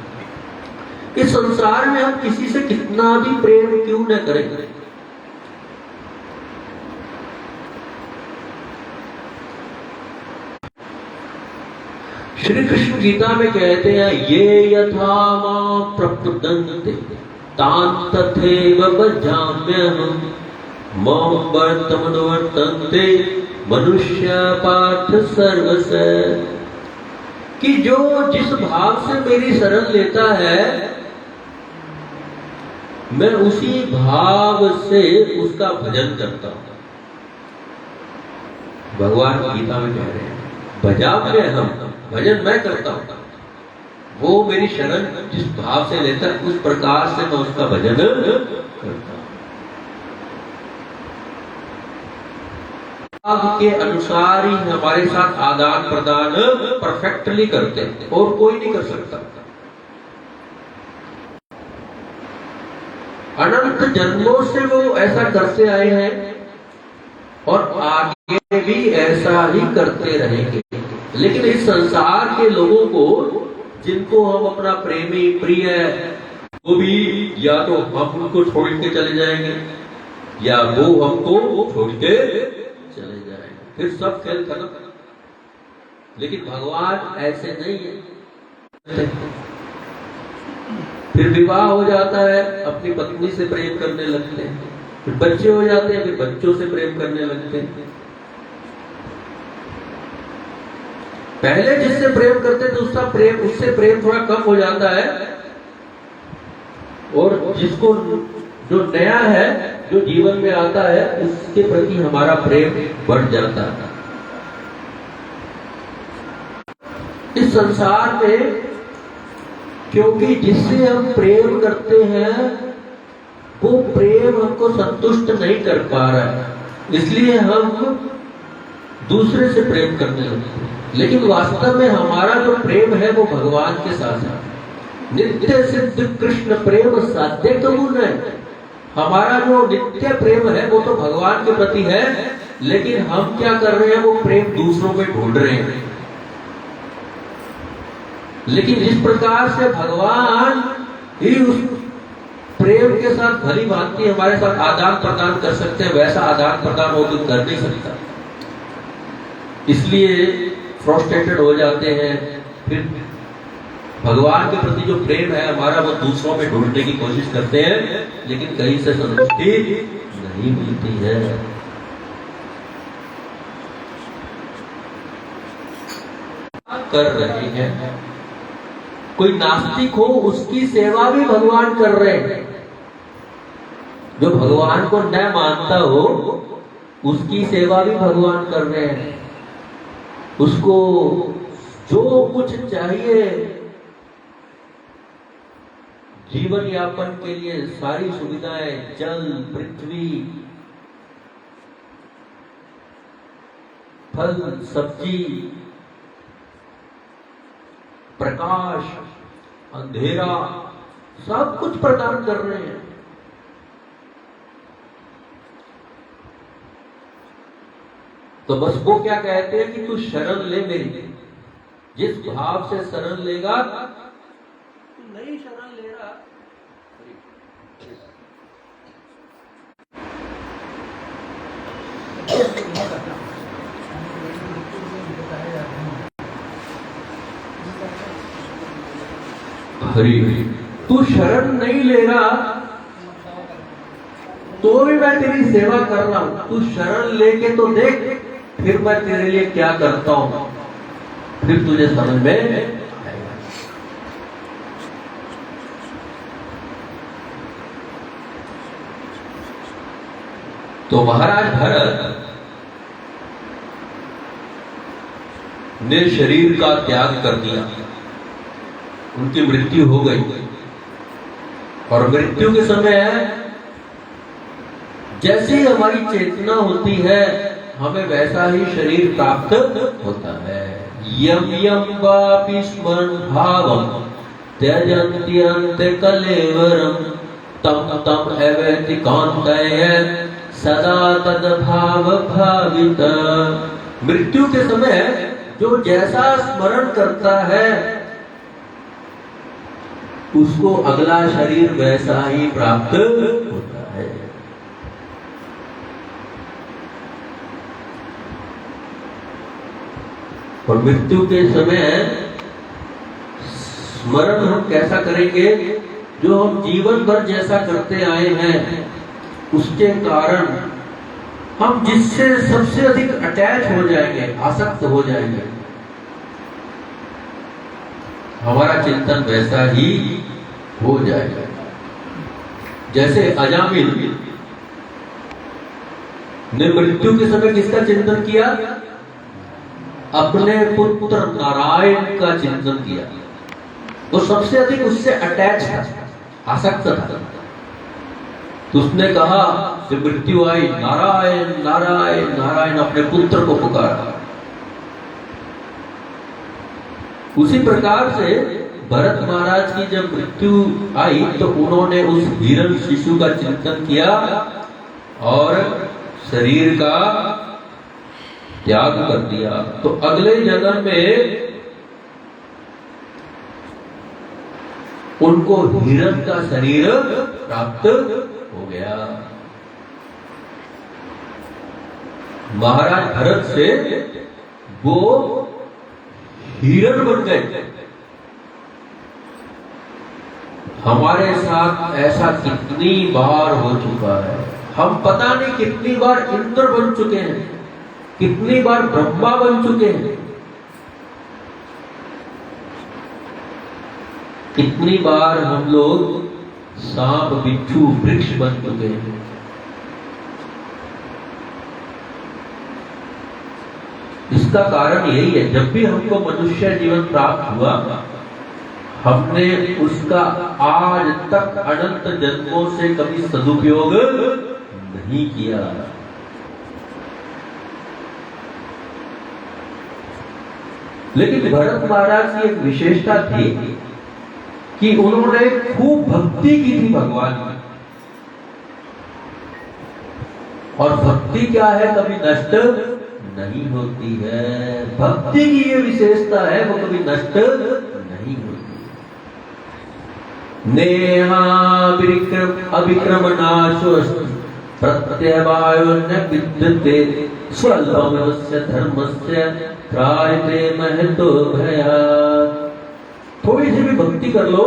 इस संसार में हम किसी से कितना भी प्रेम क्यों न करें, श्री कृष्ण गीता में कहते हैं ये यथा मां प्रपद्यन्ते तान् तथैव भजाम्यहम् मां वर्तमनुवर्तन्ते मनुष्य पार्थ सर्वस्य। कि जो जिस भाव से मेरी शरण लेता है मैं उसी भाव से उसका भजन करता हूं। भगवान गीता में कह रहे हैं भजाम्य हम, भजन मैं करता हूं। वो मेरी शरण जिस भाव से लेता है उस प्रकार से मैं उसका भजन करता हूं। भाव के अनुसार ही हमारे साथ आदान प्रदान परफेक्टली करते हैं और कोई नहीं कर सकता। अनंत जन्मों से वो ऐसा करते आए हैं और आगे भी ऐसा ही करते रहेंगे। लेकिन इस संसार के लोगों को जिनको हम अपना प्रेमी प्रिय वो भी या तो हम उनको छोड़ के चले जाएंगे या वो हमको छोड़ के चले जाएंगे, फिर सब खेल खत्म। लेकिन भगवान ऐसे नहीं है। फिर विवाह हो जाता है, अपनी पत्नी से प्रेम करने लगते हैं, फिर बच्चे हो जाते हैं, फिर बच्चों से प्रेम करने लगते हैं। पहले जिससे प्रेम करते थे उससे प्रेम थोड़ा कम हो जाता है, और जिसको जो नया है, जो जीवन में आता है, उसके प्रति हमारा प्रेम बढ़ जाता है। इस संसार में क्योंकि जिससे हम प्रेम करते हैं वो प्रेम हमको संतुष्ट नहीं कर पा रहा है, इसलिए हम दूसरे से प्रेम करने लगते हैं। लेकिन वास्तव में हमारा जो प्रेम है वो भगवान के साथ है। नित्य सिद्ध कृष्ण प्रेम साध्य कबूल है। हमारा जो नित्य प्रेम है वो तो भगवान के प्रति है, लेकिन हम क्या कर रहे हैं, वो प्रेम दूसरों में ढूंढ रहे हैं। लेकिन जिस प्रकार से भगवान ही उस प्रेम के साथ भली भांति हमारे साथ आदान प्रदान कर सकते हैं, वैसा आदान प्रदान वो तो कर नहीं सकता। इसलिए फ्रस्ट्रेटेड हो जाते हैं। फिर भगवान के प्रति जो प्रेम है हमारा वो दूसरों में ढूंढने की कोशिश करते हैं, लेकिन कहीं से संतुष्टि नहीं मिलती है। कर रहे हैं, कोई नास्तिक हो उसकी सेवा भी भगवान कर रहे हैं। जो भगवान को न मानता हो उसकी सेवा भी भगवान कर रहे हैं। उसको जो कुछ चाहिए जीवन यापन के लिए, सारी सुविधाएं, जल, पृथ्वी, फल, सब्जी, प्रकाश, अंधेरा, सब कुछ प्रदान कर रहे हैं। तो बस वो क्या कहते हैं कि तू शरण ले मेरी। जिस भाव से शरण लेगा, तू नहीं शरण ले रहा। हरि, तू शरण नहीं ले रहा तो भी मैं तेरी सेवा कर रहा हूं। तू शरण लेके तो देख, फिर मैं तेरे लिए क्या करता हूं, फिर तुझे समझ में आएगा। तो महाराज भरत ने शरीर का त्याग कर दिया, उनकी मृत्यु हो गई। और मृत्यु के समय जैसे ही हमारी चेतना होती है हमें वैसा ही शरीर प्राप्त होता है। यम यम वापि स्मरण भावम त्यजन्ति अन्ते कलेवरम तम तम एवेति कांतये सदा तद भाव भावित। मृत्यु के समय जो जैसा स्मरण करता है उसको अगला शरीर वैसा ही प्राप्त होता है। और मृत्यु के समय स्मरण हम कैसा करेंगे, जो हम जीवन भर जैसा करते आए हैं उसके कारण हम जिससे सबसे अधिक अटैच हो जाएंगे, आसक्त हो जाएंगे, हमारा चिंतन वैसा ही हो जाएगा। जैसे अजामिल ने मृत्यु के समय किसका चिंतन किया? अपने पुत्र नारायण का चिंतन किया। वो सबसे अधिक उससे अटैच था, आसक्त था। तो उसने कहा कि मृत्यु आई, नारायण नारायण नारायण, अपने पुत्र को पुकारा। उसी प्रकार से भरत महाराज की जब मृत्यु आई तो उन्होंने उस हिरण शिशु का चिंतन किया और शरीर का त्याग कर दिया। तो अगले जन्म में उनको हिरण का शरीर प्राप्त हो गया। महाराज भरत से वो हिरण बन गए। हमारे साथ ऐसा कितनी बार हो चुका है। हम पता नहीं कितनी बार इंद्र बन चुके हैं, कितनी बार ब्रह्मा बन चुके हैं, कितनी बार हम लोग सांप बिच्छू वृक्ष बन चुके हैं। इसका कारण यही है, जब भी हमको मनुष्य जीवन प्राप्त हुआ, हमने उसका आज तक अनंत जन्मों से कभी सदुपयोग नहीं किया। लेकिन भरत महाराज की एक विशेषता थी कि उन्होंने खूब भक्ति की थी भगवान की। और भक्ति क्या है, कभी नष्ट नहीं होती है। भक्ति की ये विशेषता है, वो कभी नष्ट नहीं होती। नेहा अभिक्रमनाशो प्रत्यवायोन्य विद्यते स्वल्पमस्य धर्मस्य त्रायते महतो भयात्। थोड़ी सी भी भक्ति कर लो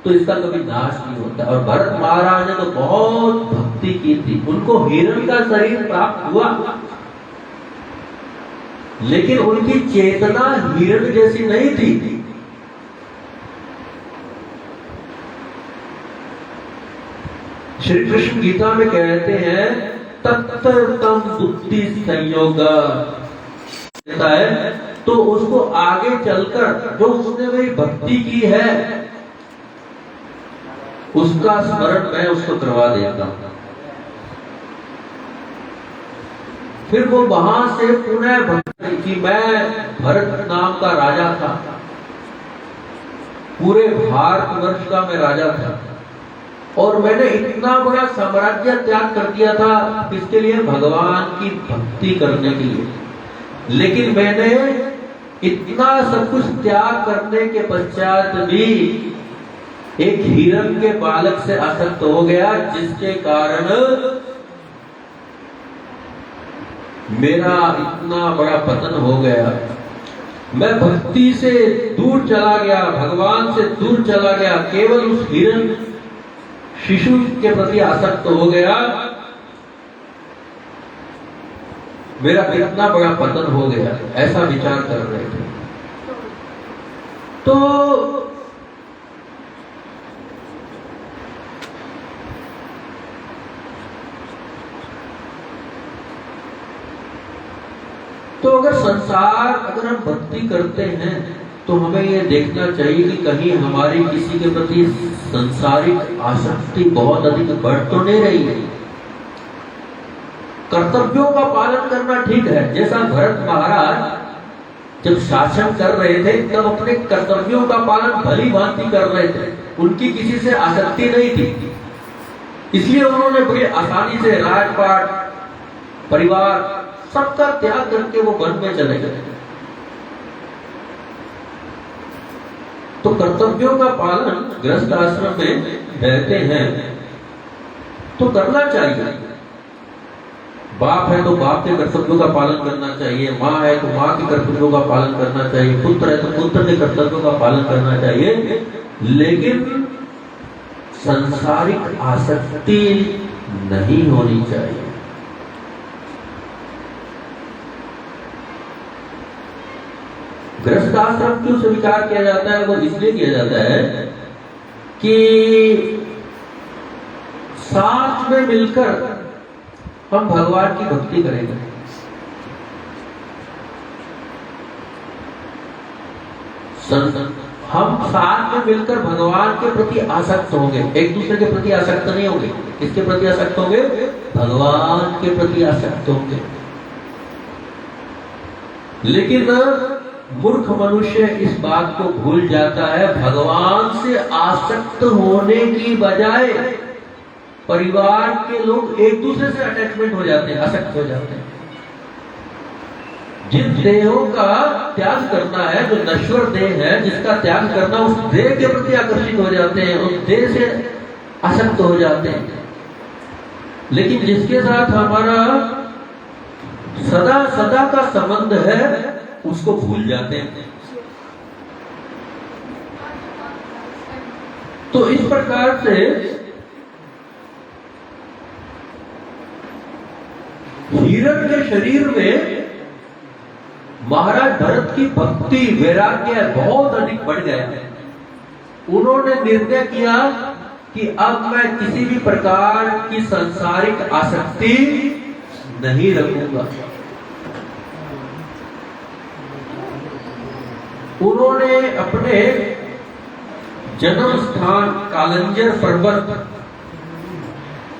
तो इसका कभी नाश नहीं होता। और भरत महाराज ने तो बहुत भक्ति की थी। उनको हिरण का शरीर प्राप्त हुआ, लेकिन उनकी चेतना हिरण जैसी नहीं थी। श्री कृष्ण गीता में कहते हैं तत्तम बुद्धि संयोग है, तो उसको आगे चलकर जो उसने मेरी भक्ति की है उसका स्मरण मैं उसको करवा देता हूं। फिर वो वहां से पुनः भक्ति की, मैं भरत नाम का राजा था, पूरे भारतवर्ष का मैं राजा था, और मैंने इतना बड़ा साम्राज्य त्याग कर दिया था किसके लिए, भगवान की भक्ति करने के लिए। लेकिन मैंने इतना सब कुछ त्याग करने के पश्चात भी एक हिरण के बालक से आसक्त हो गया, जिसके कारण मेरा इतना बड़ा पतन हो गया। मैं भक्ति से दूर चला गया, भगवान से दूर चला गया, केवल उस हिरण शिशु के प्रति आसक्त हो गया। मेरा कितना बड़ा पतन हो गया, ऐसा विचार कर रहे थे। तो अगर हम भक्ति करते हैं तो हमें ये देखना चाहिए कि कहीं हमारी किसी के प्रति संसारिक आसक्ति बहुत अधिक बढ़ तो नहीं रही है। कर्तव्यों का पालन करना ठीक है, जैसा भरत महाराज जब शासन कर रहे थे तब अपने कर्तव्यों का पालन भली भांति कर रहे थे, उनकी किसी से आसक्ति नहीं थी, इसलिए उन्होंने बड़ी आसानी से राजपाट, परिवार सबका त्याग करके वो वन में चले गए। तो कर्तव्यों का पालन गृहस्थ आश्रम में रहते हैं तो करना चाहिए। बाप है तो बाप के कर्तव्यों का पालन करना चाहिए, माँ है तो माँ के कर्तव्यों का पालन करना चाहिए, पुत्र है तो पुत्र के कर्तव्यों का पालन करना चाहिए, लेकिन सांसारिक आसक्ति नहीं होनी चाहिए। गृहस्थ आश्रम क्यों स्वीकार किया जाता है, वो इसलिए किया जाता है कि साथ में मिलकर हम भगवान की भक्ति करेंगे। हम साथ में मिलकर भगवान के प्रति आसक्त होंगे, एक दूसरे के प्रति आसक्त नहीं होंगे। किसके प्रति आसक्त होंगे, भगवान के प्रति आसक्त होंगे। लेकिन मूर्ख मनुष्य इस बात को भूल जाता है, भगवान से आसक्त होने की बजाय परिवार के लोग एक दूसरे से अटैचमेंट हो जाते हैं, आसक्त हो जाते हैं। जिन देहों का त्याग करना है, जो नश्वर देह है जिसका त्याग करना, उस देह के प्रति आकर्षित हो जाते हैं, उस देह से आसक्त हो जाते हैं। लेकिन जिसके साथ हमारा सदा सदा का संबंध है उसको भूल जाते हैं। तो इस प्रकार से हिरण के शरीर में महाराज भरत की भक्ति वैराग्य बहुत अधिक बढ़ गया। उन्होंने निर्णय किया कि अब मैं किसी भी प्रकार की सांसारिक आसक्ति नहीं रखूंगा। उन्होंने अपने जन्म स्थान कालंजर पर्वत,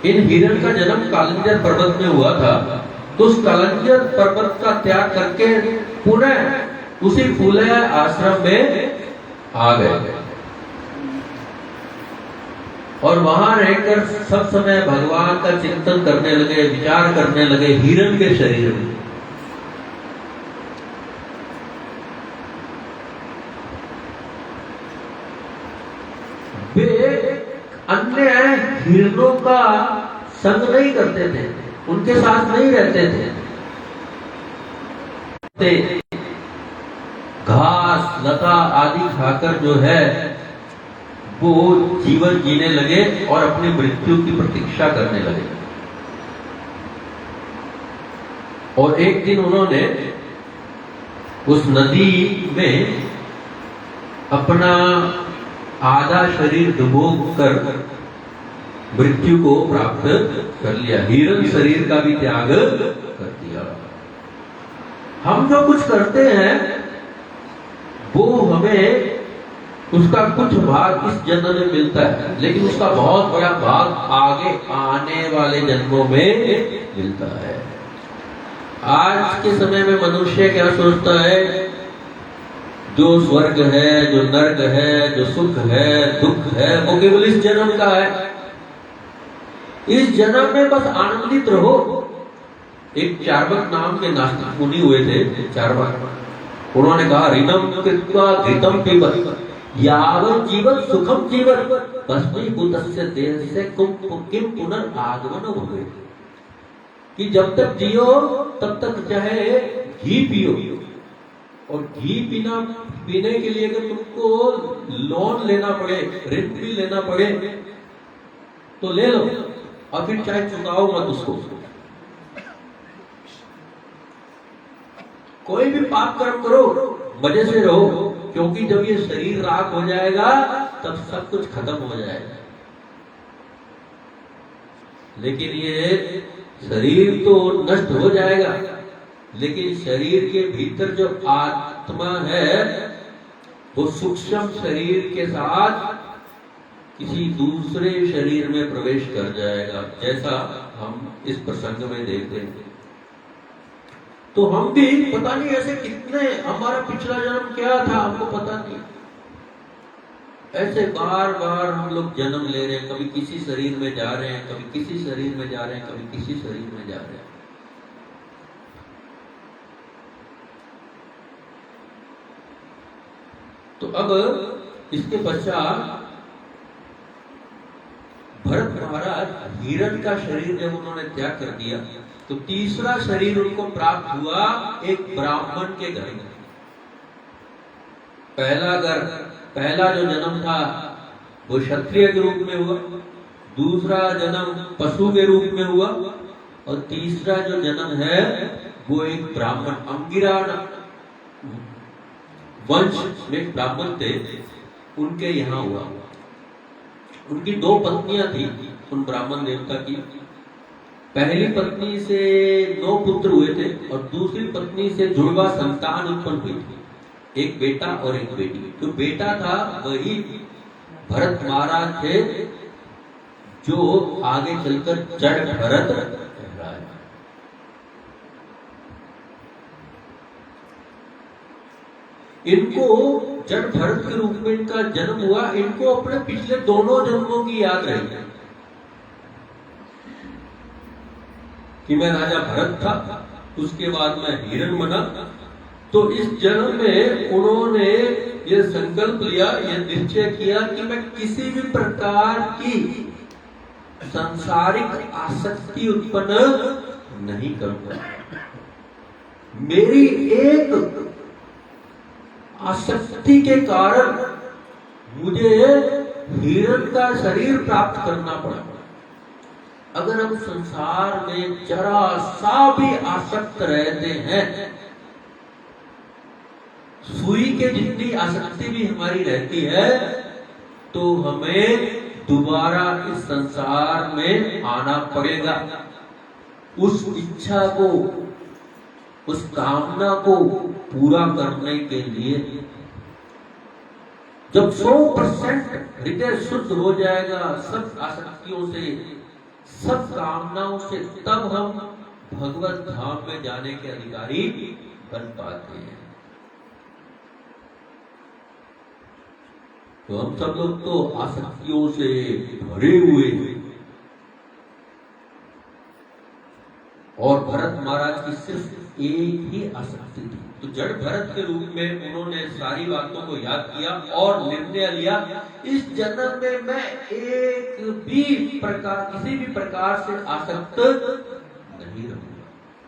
इन हिरण का जन्म कालंजर पर्वत में हुआ था, तो उस कालंजर पर्वत का त्याग करके पुनः उसी फूले आश्रम में आ गए और वहां रहकर सब समय भगवान का चिंतन करने लगे, विचार करने लगे हिरण के शरीर में। वे अन्य हिरणों का संग नहीं करते थे, उनके साथ नहीं रहते थे। घास लता आदि खाकर जो है वो जीवन जीने लगे और अपनी मृत्यु की प्रतीक्षा करने लगे। और एक दिन उन्होंने उस नदी में अपना आधा शरीर डुबो कर मृत्यु को प्राप्त कर लिया, हिरण शरीर का भी त्याग कर दिया। हम जो कुछ करते हैं वो हमें उसका कुछ भाग इस जन्म में मिलता है, लेकिन उसका बहुत बड़ा भाग आगे आने वाले जन्मों में मिलता है। आज के समय में मनुष्य क्या सोचता है, जो स्वर्ग है, जो नर्क है, जो सुख है, दुख है, वो केवल इस जन्म का है। इस जन्म में बस आनंदित रहो। एक चार्वाक नाम के नास्तिक मुनि हुए थे, चार्वाक। उन्होंने कहा ऋणम कृत्वा घृतम पिबत यावत् जीवन सुखम जीवन भस्मीभूतस्य देहस्य किम पुनर्आगमन भवेत्। कि जब तक जियो तब तक चाहे घी पियो, और घी पीने के लिए अगर तुमको लोन लेना पड़े, ऋण भी लेना पड़े तो ले लो, और फिर चाहे चुकाओ मत उसको। कोई भी पाप कर्म करो, मजे से रहो, क्योंकि जब ये शरीर राख हो जाएगा तब सब कुछ खत्म हो जाएगा। लेकिन ये शरीर तो नष्ट हो जाएगा, लेकिन शरीर के भीतर जो आत्मा है वो सूक्ष्म शरीर के साथ किसी दूसरे शरीर में प्रवेश कर जाएगा, जैसा हम इस प्रसंग में देखते हैं। तो हम भी पता नहीं ऐसे कितने, हमारा पिछला जन्म क्या था हमको पता नहीं, ऐसे बार बार हम लोग जन्म ले रहे हैं। कभी किसी शरीर में जा रहे हैं, कभी किसी शरीर में जा रहे हैं, कभी किसी शरीर में जा रहे हैं। तो अब इसके पश्चात भरत महाराज हिरण का शरीर जब उन्होंने त्याग कर दिया तो तीसरा शरीर उनको प्राप्त हुआ एक ब्राह्मण के घर में। पहला जो जन्म था वो क्षत्रिय के रूप में हुआ, दूसरा जन्म पशु के रूप में हुआ, और तीसरा जो जन्म है वो एक ब्राह्मण, अंगिरा वंश में ब्राह्मण थे, उनके यहाँ हुआ। उनकी दो पत्नियां थी उन ब्राह्मण देवता की। पहली पत्नी से 9 पुत्र हुए थे और दूसरी पत्नी से जुड़वा संतान उत्पन्न हुई थी, एक बेटा और एक बेटी। जो बेटा था वही भरत महाराज थे, जो आगे चलकर जड़ भरत कहलाए। इनको जड़ भरत के रूप में इनका जन्म हुआ। इनको अपने पिछले दोनों जन्मों की याद रही कि मैं राजा भरत था, उसके बाद मैं हिरण बना। तो इस जन्म में उन्होंने ये संकल्प लिया, ये निश्चय किया कि मैं किसी भी प्रकार की सांसारिक आसक्ति उत्पन्न नहीं करूंगा। मेरी एक आसक्ति के कारण मुझे हिरण का शरीर प्राप्त करना पड़ा। अगर हम संसार में जरा सा भी आसक्त रहते हैं, सुई के जितनी आसक्ति भी हमारी रहती है, तो हमें दोबारा इस संसार में आना पड़ेगा। उस इच्छा को, उस कामना को पूरा करने के लिए। जब 100% हृदय शुद्ध हो जाएगा सब आसक्तियों से, सब कामनाओं से, तब हम भगवत धाम में जाने के अधिकारी बन पाते हैं। तो हम सब लोग तो आसक्तियों से भरे हुए हैं। और भरत महाराज की सिर्फ एक ही आसक्ति थी। तो जड़ भरत के रूप में उन्होंने सारी बातों को याद किया और निर्णय लिया, इस जन्म में मैं एक भी प्रकार, किसी भी प्रकार से आसक्त नहीं रहूंगा,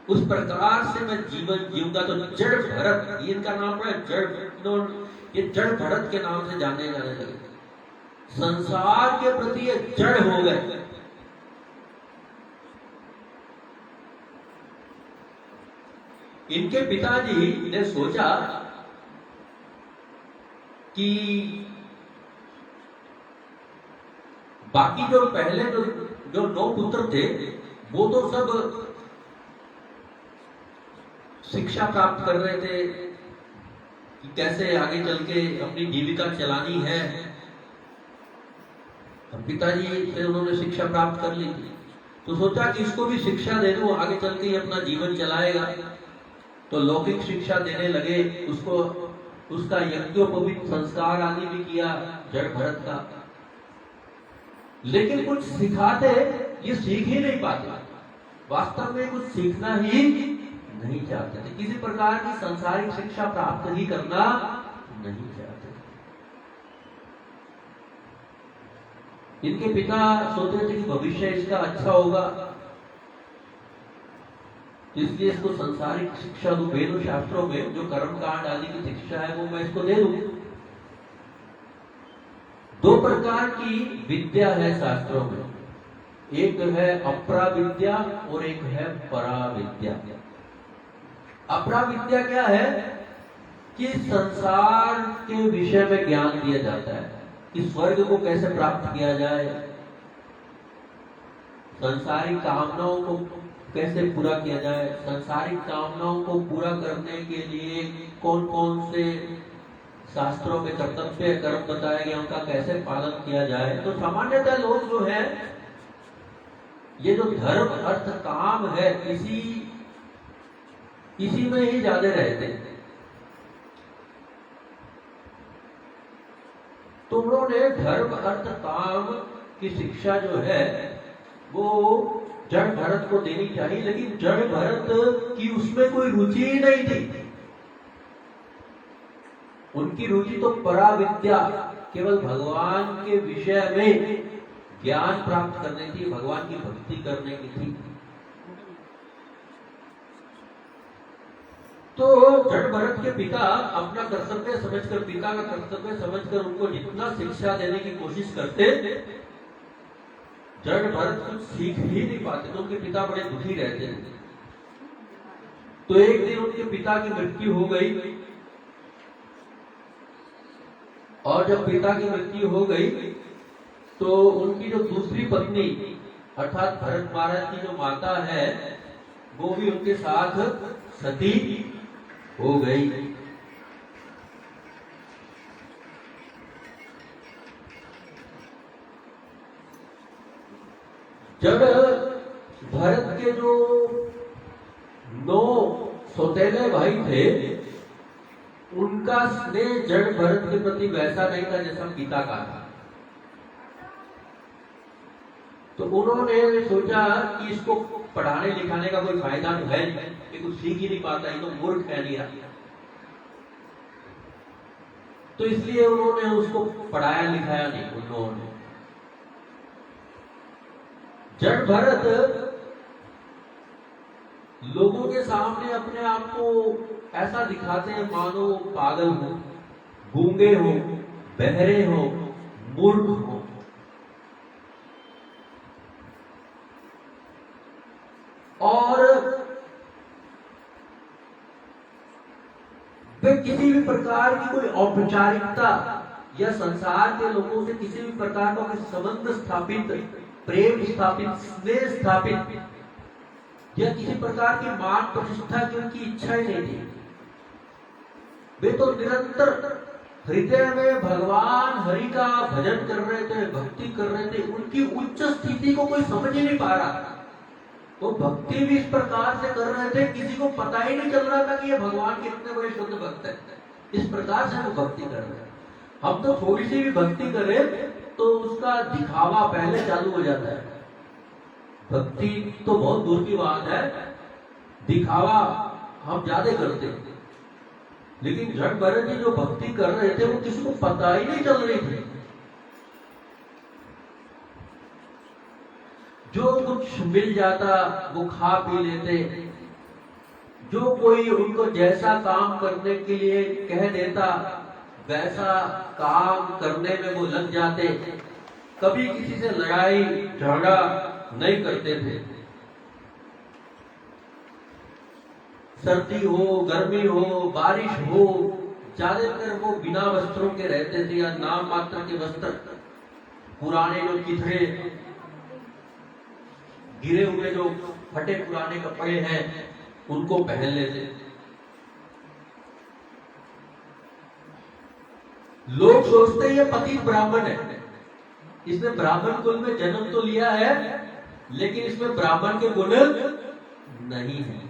उस प्रकार से मैं जीवन जीऊंगा। तो जड़ भरत, ये इनका नाम है जड़, ये जड़ भरत के नाम से जाने जाने लगे। संसार के प्रति ये जड़ हो गए। इनके पिताजी ने सोचा कि बाकी जो पहले जो 9 पुत्र थे वो तो सब शिक्षा प्राप्त कर रहे थे कि कैसे आगे चल के अपनी जीविका चलानी है। पिताजी से उन्होंने शिक्षा प्राप्त कर ली थी, तो सोचा कि इसको भी शिक्षा दे दूं, आगे चल के अपना जीवन चलाएगा। तो लौकिक शिक्षा देने लगे उसको, उसका यज्ञोपवीत संस्कार आदि भी किया जड़ भरत का। लेकिन कुछ सिखाते ये सीख ही नहीं पाते, वास्तव में कुछ सीखना ही नहीं चाहते थे, किसी प्रकार की सांसारिक शिक्षा प्राप्त ही करना नहीं चाहते। इनके पिता सोचते थे कि भविष्य इसका अच्छा होगा, इसलिए इसको सांसारिक शिक्षा दो, वेद शास्त्रों में जो कर्म कांड आदि की शिक्षा है वो मैं इसको दे दूं। 2 प्रकार की विद्या है शास्त्रों में, एक है अपरा विद्या और एक है परा विद्या। अपरा विद्या क्या है कि संसार के विषय में ज्ञान दिया जाता है कि स्वर्ग को कैसे प्राप्त किया जाए, संसारिक कामनाओं को कैसे पूरा किया जाए, संसारिक कामनाओं को पूरा करने के लिए कौन कौन से शास्त्रों में कर्तव्य कर्म बताए गए उनका कैसे पालन किया जाए। तो सामान्यतः लोग जो है ये जो धर्म अर्थ काम है इसी में ही ज्यादा रहते हैं। तो उन्होंने धर्म अर्थ काम की शिक्षा जो है वो जड़ भरत को देनी चाहिए, लेकिन जड़ भरत की उसमें कोई रुचि ही नहीं थी। उनकी रुचि तो परा विद्या, केवल भगवान के विषय में ज्ञान प्राप्त करने की, भगवान की भक्ति करने की थी। तो जड़ भरत के पिता अपना कर्तव्य समझकर, पिता का कर्तव्य समझकर उनको जितना शिक्षा देने की कोशिश करते, जड़ भरत कुछ सीख ही नहीं पाते, तो उनके पिता बड़े दुखी रहते थे। तो एक दिन उनके पिता की मृत्यु हो गई, और जब पिता की मृत्यु हो गई तो उनकी जो दूसरी पत्नी अर्थात भरत महाराज की जो माता है वो भी उनके साथ सती हो गई। जब भरत के जो 9 सौतेले भाई थे उनका स्नेह जड़ भरत के प्रति वैसा नहीं था जैसा पिता का था। तो उन्होंने सोचा कि इसको पढ़ाने लिखाने का कोई फायदा तो है नहीं, कि कुछ सीख ही नहीं पाता, ये तो मूर्ख है नहीं। तो इसलिए उन्होंने उसको पढ़ाया लिखाया नहीं। उन्होंने जड़ भरत लोगों के सामने अपने आप को ऐसा दिखाते हैं मानो पागल हो, गूंगे हो, बहरे हो, मूर्ख हो। वे किसी भी प्रकार की कोई औपचारिकता या संसार के लोगों से किसी भी प्रकार का कोई संबंध स्थापित, प्रेम स्थापित, स्नेह स्थापित या किसी प्रकार की मान प्रतिष्ठा की उनकी इच्छा ही नहीं थी। वे तो निरंतर हृदय में भगवान हरि का भजन कर रहे थे, भक्ति कर रहे थे। उनकी उच्च स्थिति को कोई समझ ही नहीं पा रहा। वो भक्ति भी इस प्रकार से कर रहे थे, किसी को पता ही नहीं चल रहा था कि ये भगवान के इतने बड़े शुद्ध भक्त हैं। इस प्रकार से वो भक्ति कर रहे हैं। हम तो थोड़ी सी भी भक्ति करें तो उसका दिखावा पहले चालू हो जाता है। भक्ति तो बहुत दूर की बात है, दिखावा हम ज्यादा करते हैं। लेकिन जड़ भरत जी जो भक्ति कर रहे थे वो किसी को पता ही नहीं चल रही थी। जो कुछ मिल जाता वो खा पी लेते, जो कोई उनको जैसा काम करने के लिए कह देता वैसा काम करने में वो लग जाते। कभी किसी से लड़ाई झगड़ा नहीं करते थे। सर्दी हो, गर्मी हो, बारिश हो, ज्यादातर वो बिना वस्त्रों के रहते थे या नाम मात्र के वस्त्र, पुराने जो चिथड़े गिरे हुए जो फटे पुराने कपड़े हैं उनको पहन लेते। लोग सोचते ये पतित ब्राह्मण है, इसने ब्राह्मण कुल में जन्म तो लिया है लेकिन इसमें ब्राह्मण के गुण नहीं है।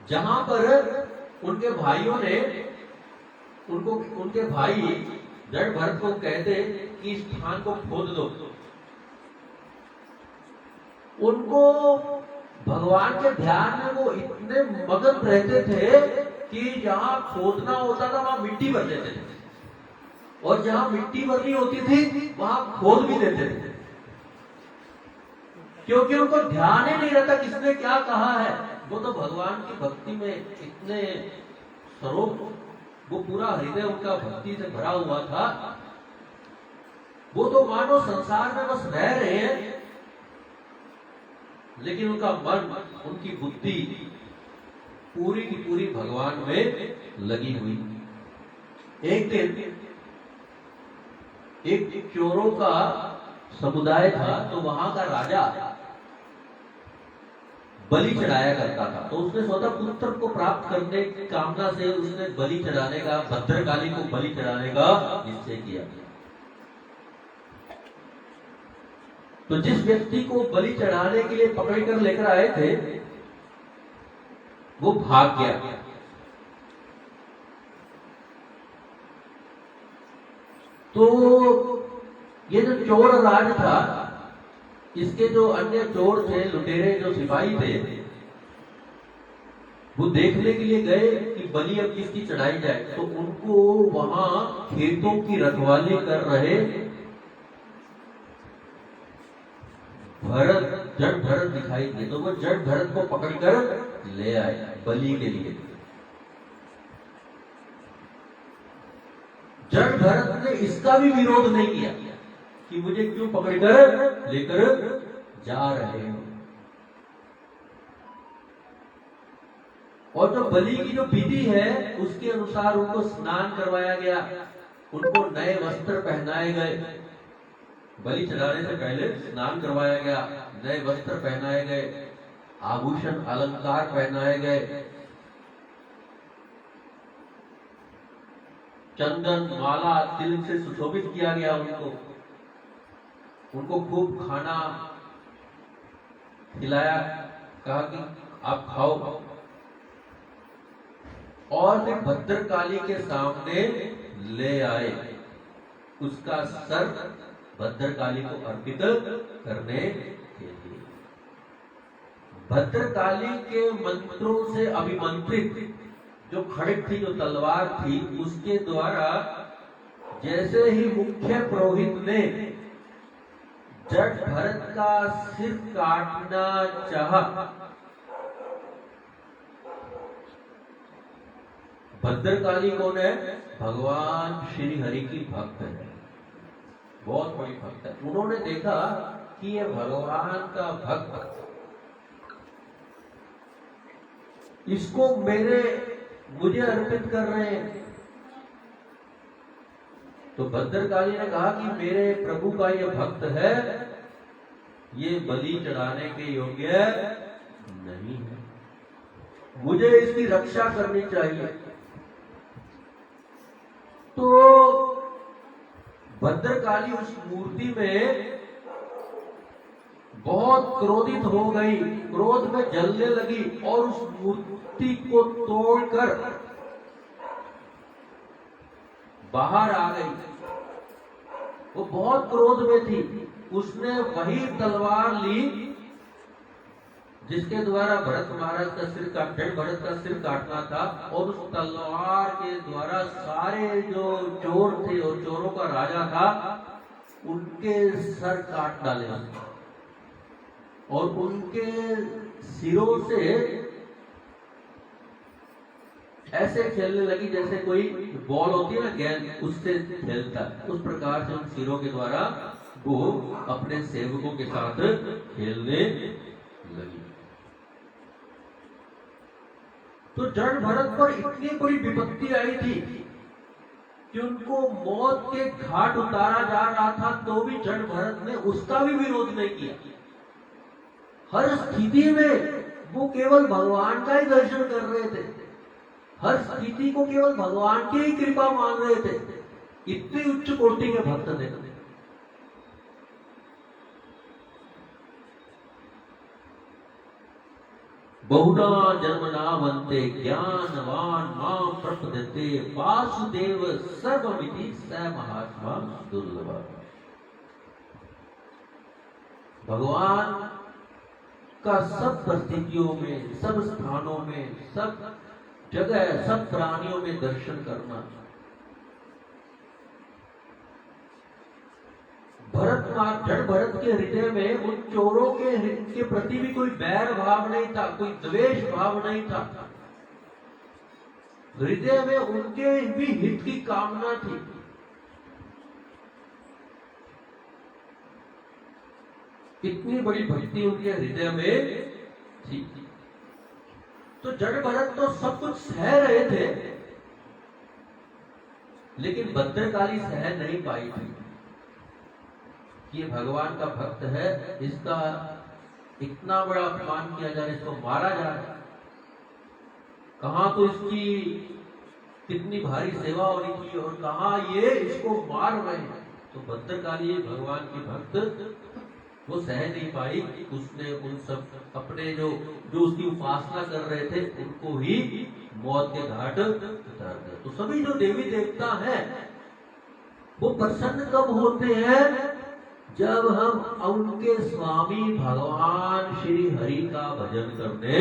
जहां पर उनके भाइयों ने उनके भाई जड़ भरत को कहते कि इस स्थान को खोद दो, उनको भगवान के ध्यान में वो इतने मगन रहते थे कि जहां खोदना होता था वहां मिट्टी भर देते थे, और जहां मिट्टी भरनी होती थी वहां खोद भी देते थे, क्योंकि उनको ध्यान ही नहीं रहता किसने क्या कहा है। वो तो भगवान की भक्ति में इतने स्वरूप, वो पूरा हृदय उनका भक्ति से भरा हुआ था। वो तो मानो संसार में बस रह रहे हैं, लेकिन उनका मन, उनकी बुद्धि पूरी की पूरी भगवान में लगी हुई। एक दिन एक चोरों का समुदाय था, तो वहां का राजा बलि चढ़ाया करता था। तो उसने स्वतः पुत्र को प्राप्त करने की कामना से उसने बलि चढ़ाने का, भद्रकाली को बलि चढ़ाने का निश्चय किया। तो जिस व्यक्ति को बलि चढ़ाने के लिए पकड़ कर लेकर आए थे वो भाग गया। तो ये जो चोर राज था, इसके जो अन्य चोर थे, लुटेरे जो सिपाही थे, वो देखने के लिए गए कि बलि अब किसकी चढ़ाई जाए। तो उनको वहां खेतों की रखवाली कर रहे जड़ भरत दिखाई दिए। तो वो जड़ भरत को पकड़कर ले आए बलि के लिए। जड़ भरत ने इसका भी विरोध नहीं किया कि मुझे क्यों पकड़कर लेकर जा रहे हो। और जो बलि की जो विधि है उसके अनुसार उनको स्नान करवाया गया, उनको नए वस्त्र पहनाए गए। बलि चढ़ाने से पहले स्नान करवाया गया, नए वस्त्र पहनाए गए, आभूषण अलंकार पहनाए गए, चंदन माला तिलक से सुशोभित किया गया उनको खूब खाना खिलाया, कहा कि आप खाओ। और फिर भद्रकाली के सामने ले आए, उसका सर भद्रकाली को अर्पित करने के लिए। भद्रकाली के मंत्रों से अभिमंत्रित जो खड़ग थी, जो तलवार थी, उसके द्वारा जैसे ही मुख्य पुरोहित ने जड़ भरत का सिर काटना चाहा, भद्रकाली कौन है? भगवान श्री हरि की भक्त है, बहुत बड़ी भक्त है। उन्होंने देखा कि ये भगवान का भक्त, इसको मुझे अर्पित कर रहे हैं। तो भद्रकाली ने कहा कि मेरे प्रभु का ये भक्त है, ये बलि चढ़ाने के योग्य नहीं है, मुझे इसकी रक्षा करनी चाहिए। तो भद्रकाली उस मूर्ति में बहुत क्रोधित हो गई, क्रोध में जलने लगी और उस मूर्ति को तोड़कर बाहर आ गई। वो बहुत क्रोध में थी। उसने वही तलवार ली जिसके द्वारा भरत महाराज का सिर भरत का सिर काटना था, और उस तलवार के द्वारा सारे जो चोर थे और चोरों का राजा था उनके सर काट डाले और उनके सिरों से ऐसे खेलने लगी जैसे कोई बॉल होती है ना, गेंद, उससे खेलता। उस प्रकार से उन सिरों के द्वारा वो अपने सेवकों के साथ खेलने लगी। तो जड़ भरत पर इतनी बड़ी विपत्ति आई थी कि उनको मौत के घाट उतारा जा रहा था, तो भी जड़ भरत ने उसका भी विरोध नहीं किया। हर स्थिति में वो केवल भगवान का ही दर्शन कर रहे थे, हर स्थिति को केवल भगवान की ही कृपा मान रहे थे। इतनी उच्च कोटि के भक्त थे। बहुना जन्मनावन्ते ज्ञानवान मां प्रपद्यते वासुदेव सर्वमिति स महात्मा दुर्लभ। भगवान का सब परिस्थितियों में, सब स्थानों में, सब जगह, सब प्राणियों में दर्शन करना। जड़ भरत के हृदय में उन चोरों के प्रति भी कोई बैर भाव नहीं था, कोई द्वेष भाव नहीं था। हृदय में उनके भी हित की कामना थी। इतनी बड़ी भक्ति उनके हृदय में थी। तो जड़ भरत तो सब कुछ सह रहे थे, लेकिन भद्रकाली सह नहीं पाई थी। ये भगवान का भक्त है, इसका इतना बड़ा अपमान किया जा रहा है, इसको मारा जा रहा है। कहां तो इसकी कितनी भारी सेवा हो रही थी और कहां ये इसको मार रहे हैं। तो भद्रकाली भगवान की भक्त वो सह नहीं पाई। उसने उन सब अपने जो उसकी उपासना कर रहे थे उनको ही मौत के घाट उतार दिया। तो सभी जो देवी देवता हैं वो प्रसन्न कब होते हैं? जब हम उनके स्वामी भगवान श्री हरि का भजन करने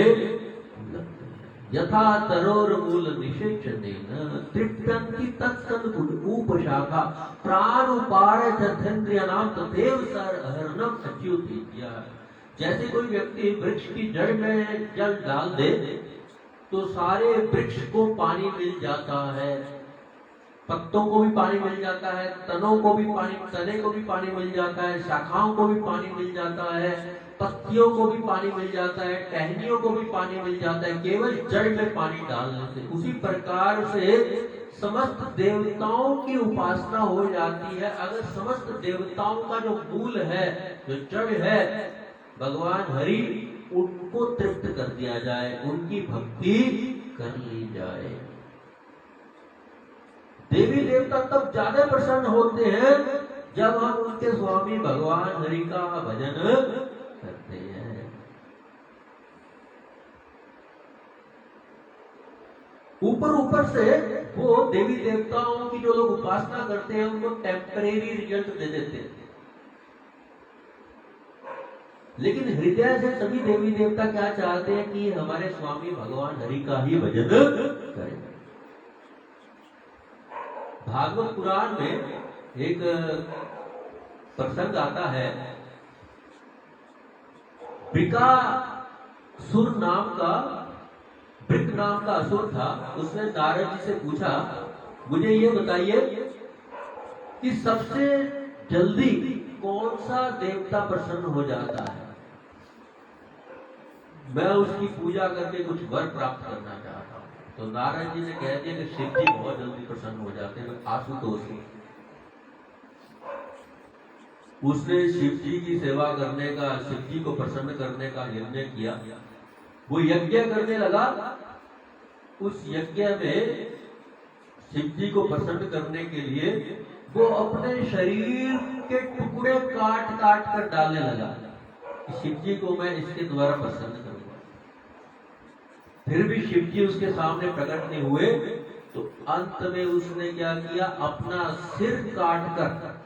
लगते हैं। यथा तरोर मूल निषेचनेन तृप्यन्ति तत्सदुपशाखा प्राण उपार तथेन्द्रियाणाम तथैव सर अहर्णम अच्युतया। जैसे कोई व्यक्ति वृक्ष की जड़ में जल डाल दे तो सारे वृक्ष को पानी मिल जाता है, पत्तों को भी पानी मिल जाता है, तनों को भी पानी, तने को भी पानी मिल जाता है, शाखाओं को भी पानी मिल जाता है, पत्तियों को भी पानी मिल जाता है, टहनियों को भी पानी मिल जाता है, केवल जड़ में पानी डालने से। उसी प्रकार से समस्त देवताओं की उपासना हो जाती है। अगर समस्त देवताओं का जो मूल है, जो जड़ है भगवान हरि, उनको तृप्त कर दिया जाए, उनकी भक्ति कर ली जाए। देवी देवता तब ज्यादा प्रसन्न होते हैं जब हम उनके स्वामी भगवान हरि का भजन करते हैं। ऊपर से वो देवी देवताओं की जो लोग उपासना करते हैं उनको टेम्परेरी रिजल्ट दे देते हैं, लेकिन हृदय से सभी देवी देवता क्या चाहते हैं कि हमारे स्वामी भगवान हरि का ही भजन करें। भागवत पुराण में एक प्रसंग आता है। ब्रिकासुर नाम का असुर था। उसने नारद जी से पूछा, मुझे ये बताइए कि सबसे जल्दी कौन सा देवता प्रसन्न हो जाता है, मैं उसकी पूजा करके कुछ वर प्राप्त करना चाहता हूं। तो नारायण जी ने कह दिया कि शिव जी बहुत जल्दी प्रसन्न हो जाते हैं। आशुतोष उसने शिव जी की सेवा करने का, शिव जी को प्रसन्न करने का निर्णय किया। वो यज्ञ करने लगा। उस यज्ञ में शिव जी को प्रसन्न करने के लिए वो अपने शरीर के टुकड़े काट काट कर डालने लगा कि शिव जी को मैं इसके द्वारा प्रसन्न करूंगा। फिर भी शिव जी उसके सामने प्रकट नहीं हुए, तो अंत में उसने क्या किया, अपना सिर काट कर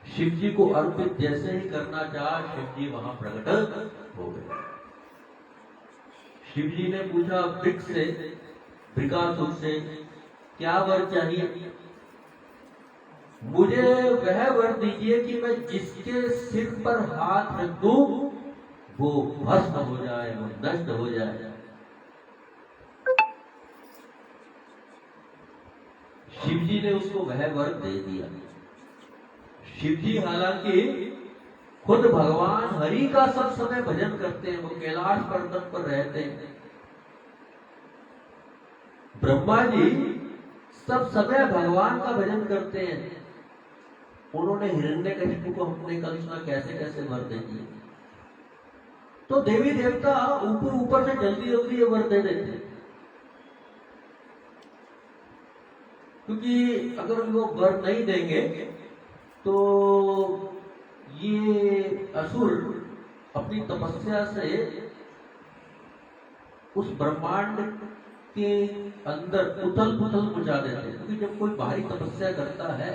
शिव जी को अर्पित जैसे ही करना चाहा, शिव जी वहां प्रकट हो गए। शिव जी ने पूछा वृक्ष से, वृकासुर से, क्या वर चाहिए? मुझे वह वर दीजिए कि मैं जिसके सिर पर हाथ रख दूं वो भस्म हो जाए, वो नष्ट हो जाए। शिव जी ने उसको वह वर दे दिया। शिव जी हालांकि खुद भगवान हरि का सब समय भजन करते हैं, वो कैलाश पर्वत पर रहते हैं। ब्रह्मा जी सब समय भगवान का भजन करते हैं। उन्होंने हिरण्यकशिपु को हमने कल सुना कैसे कैसे वर दे दिए। तो देवी देवता ऊपर ऊपर से जल्दी जल्दी ये वर दे देते हैं, क्योंकि अगर वो वर नहीं देंगे तो ये असुर अपनी तपस्या से उस ब्रह्मांड के अंदर उथल पुथल मचा देते हैं। क्योंकि जब कोई भारी तपस्या करता है,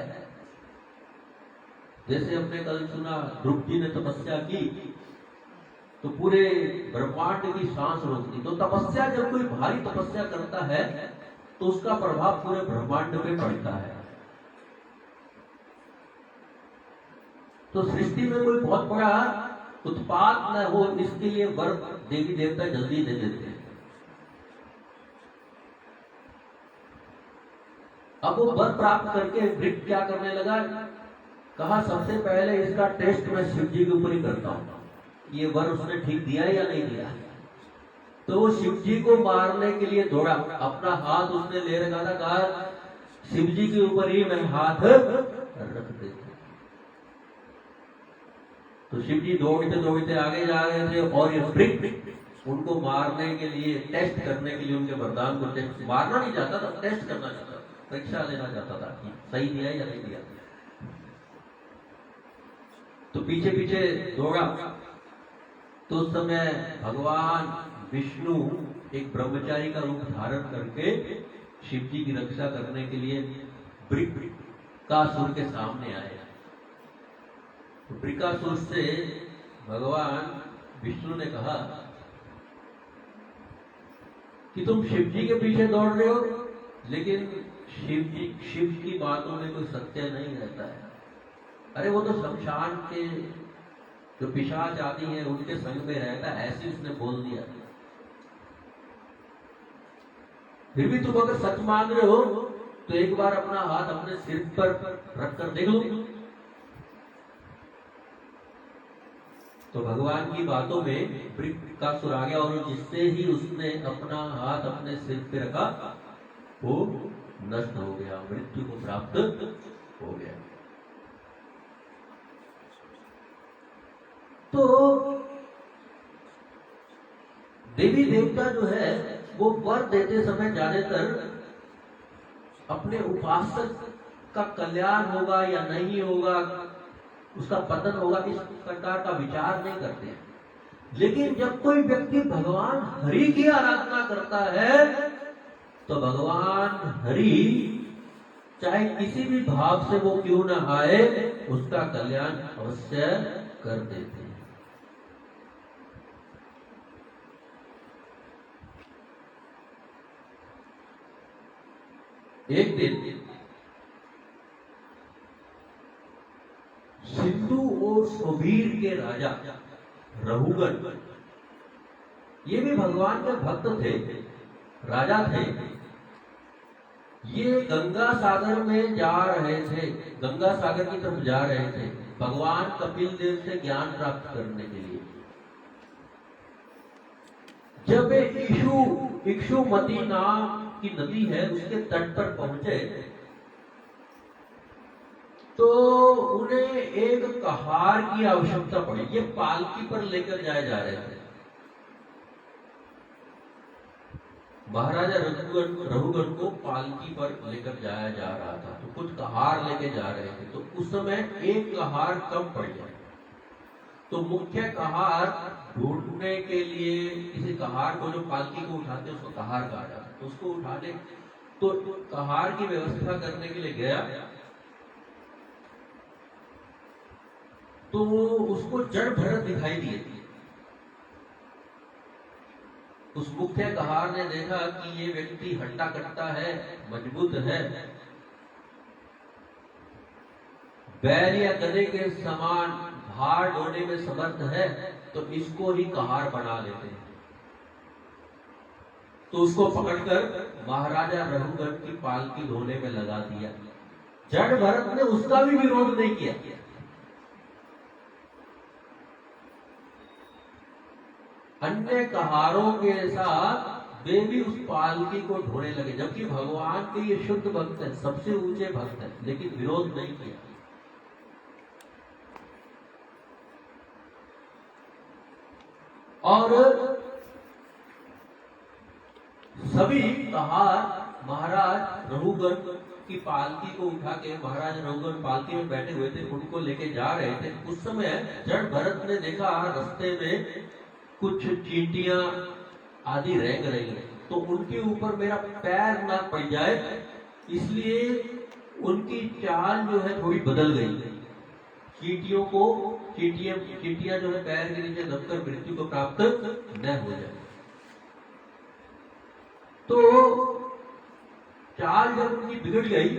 जैसे हमने कल सुना ध्रुव जी ने तपस्या की तो पूरे ब्रह्मांड की सांस रोक दी। तो तपस्या, जब कोई भारी तपस्या करता है तो उसका प्रभाव पूरे ब्रह्मांड पे पड़ता है। तो सृष्टि में कोई बहुत बड़ा उत्पात न हो, इसके लिए वर देवी देवता जल्दी दे देते हैं। अब वो वर प्राप्त करके वृक्ष क्या करने लगा, कहा सबसे पहले इसका टेस्ट मैं शिव जी के ऊपर ही करता हूं, ये वर उसने ठीक दिया या नहीं दिया। तो वो शिव जी को मारने के लिए दौड़ा। अपना हाथ उसने ले रखा था, कहा शिव जी के ऊपर ही मैं हाथ रख देता। तो शिव जी दौड़ते दौड़ते आगे जा रहे थे और ये वृक्ष उनको मारने के लिए, टेस्ट करने के लिए, उनके वरदान को टेस्ट, मारना नहीं चाहता था, टेस्ट करना चाहता, परीक्षा लेना चाहता था कि सही दिया या नहीं दिया। तो पीछे पीछे दौड़ा। तो उस समय भगवान विष्णु एक ब्रह्मचारी का रूप धारण करके शिव जी की रक्षा करने के लिए वृकासुर के सामने आए। तो वृकासुर से भगवान विष्णु ने कहा कि तुम शिव जी के पीछे दौड़ रहे हो, लेकिन शिव की बातों में कोई सत्य नहीं रहता है। अरे वो तो शमशान के जो पिशाच आदि हैं उनके संग में रहता है, ऐसे उसने बोल दिया। फिर भी तुम अगर सच मान रहे हो तो एक बार अपना हाथ अपने सिर पर रखकर देख लो। तो भगवान की बातों में वृकासुर आ गया और जिससे ही उसने अपना हाथ अपने सिर पे रखा वो नष्ट हो गया, मृत्यु को प्राप्त हो गया। तो देवी देवता जो है वो वर देते समय ज्यादातर अपने उपासक का कल्याण होगा या नहीं होगा, उसका पतन होगा, इस प्रकार का विचार नहीं करते हैं। लेकिन जब कोई व्यक्ति भगवान हरि की आराधना करता है तो भगवान हरि चाहे किसी भी भाव से वो क्यों ना आए, उसका कल्याण अवश्य कर देते हैं। एक दिन सिंधु और सुबीर के राजा रघुगण, ये भी भगवान के भक्त थे, राजा थे। ये गंगा सागर में जा रहे थे, गंगा सागर की तरफ जा रहे थे भगवान कपिल देव से ज्ञान प्राप्त करने के लिए। जब इक्षुमती नाम की नदी है उसके तट पर पहुंचे तो उन्हें एक कहार की आवश्यकता पड़ी। ये पालकी पर लेकर जाए जा रहे थे। महाराजा रघुगण को पालकी पर लेकर जाया जा रहा था, तो कुछ कहार लेके जा रहे थे। तो उस समय एक कहार कम पड़ जाए तो मुख्य कहार ढूंढने के लिए किसी कहार को, जो पालकी को उठाते उसको कहार कहा जाता, तो उसको उठाने तो कहार की व्यवस्था करने के लिए गया तो उसको जड़ भरत दिखाई दिए। उस मुख्य कहार ने देखा कि ये व्यक्ति हट्टा कट्टा है, मजबूत है, बैल या गधे के समान भार ढोने में समर्थ है, तो इसको ही कहार बना लेते हैं। तो उसको पकड़कर महाराजा रघुगण की पालकी ढोने में लगा दिया। जड़ भरत ने उसका भी विरोध नहीं किया। अन्य कहारों के साथ वे भी उस पालकी को ढोने लगे, जबकि भगवान के ये शुद्ध भक्त है, सबसे ऊंचे भक्त है, लेकिन विरोध नहीं किया। और सभी कहार महाराज रघुगण की पालकी को उठा के, महाराज रघुगण पालकी में बैठे हुए थे, उनको लेके जा रहे थे। उस समय जड़ भरत ने देखा रास्ते में कुछ चींटियां आदि रेंग रही है, तो उनके ऊपर मेरा पैर ना पड़ जाए, इसलिए उनकी चाल जो है थोड़ी बदल गई। चींटियां जो है पैर के नीचे दबकर मृत्यु को प्राप्त न हो जाए। तो चाल जब उनकी बिगड़ गई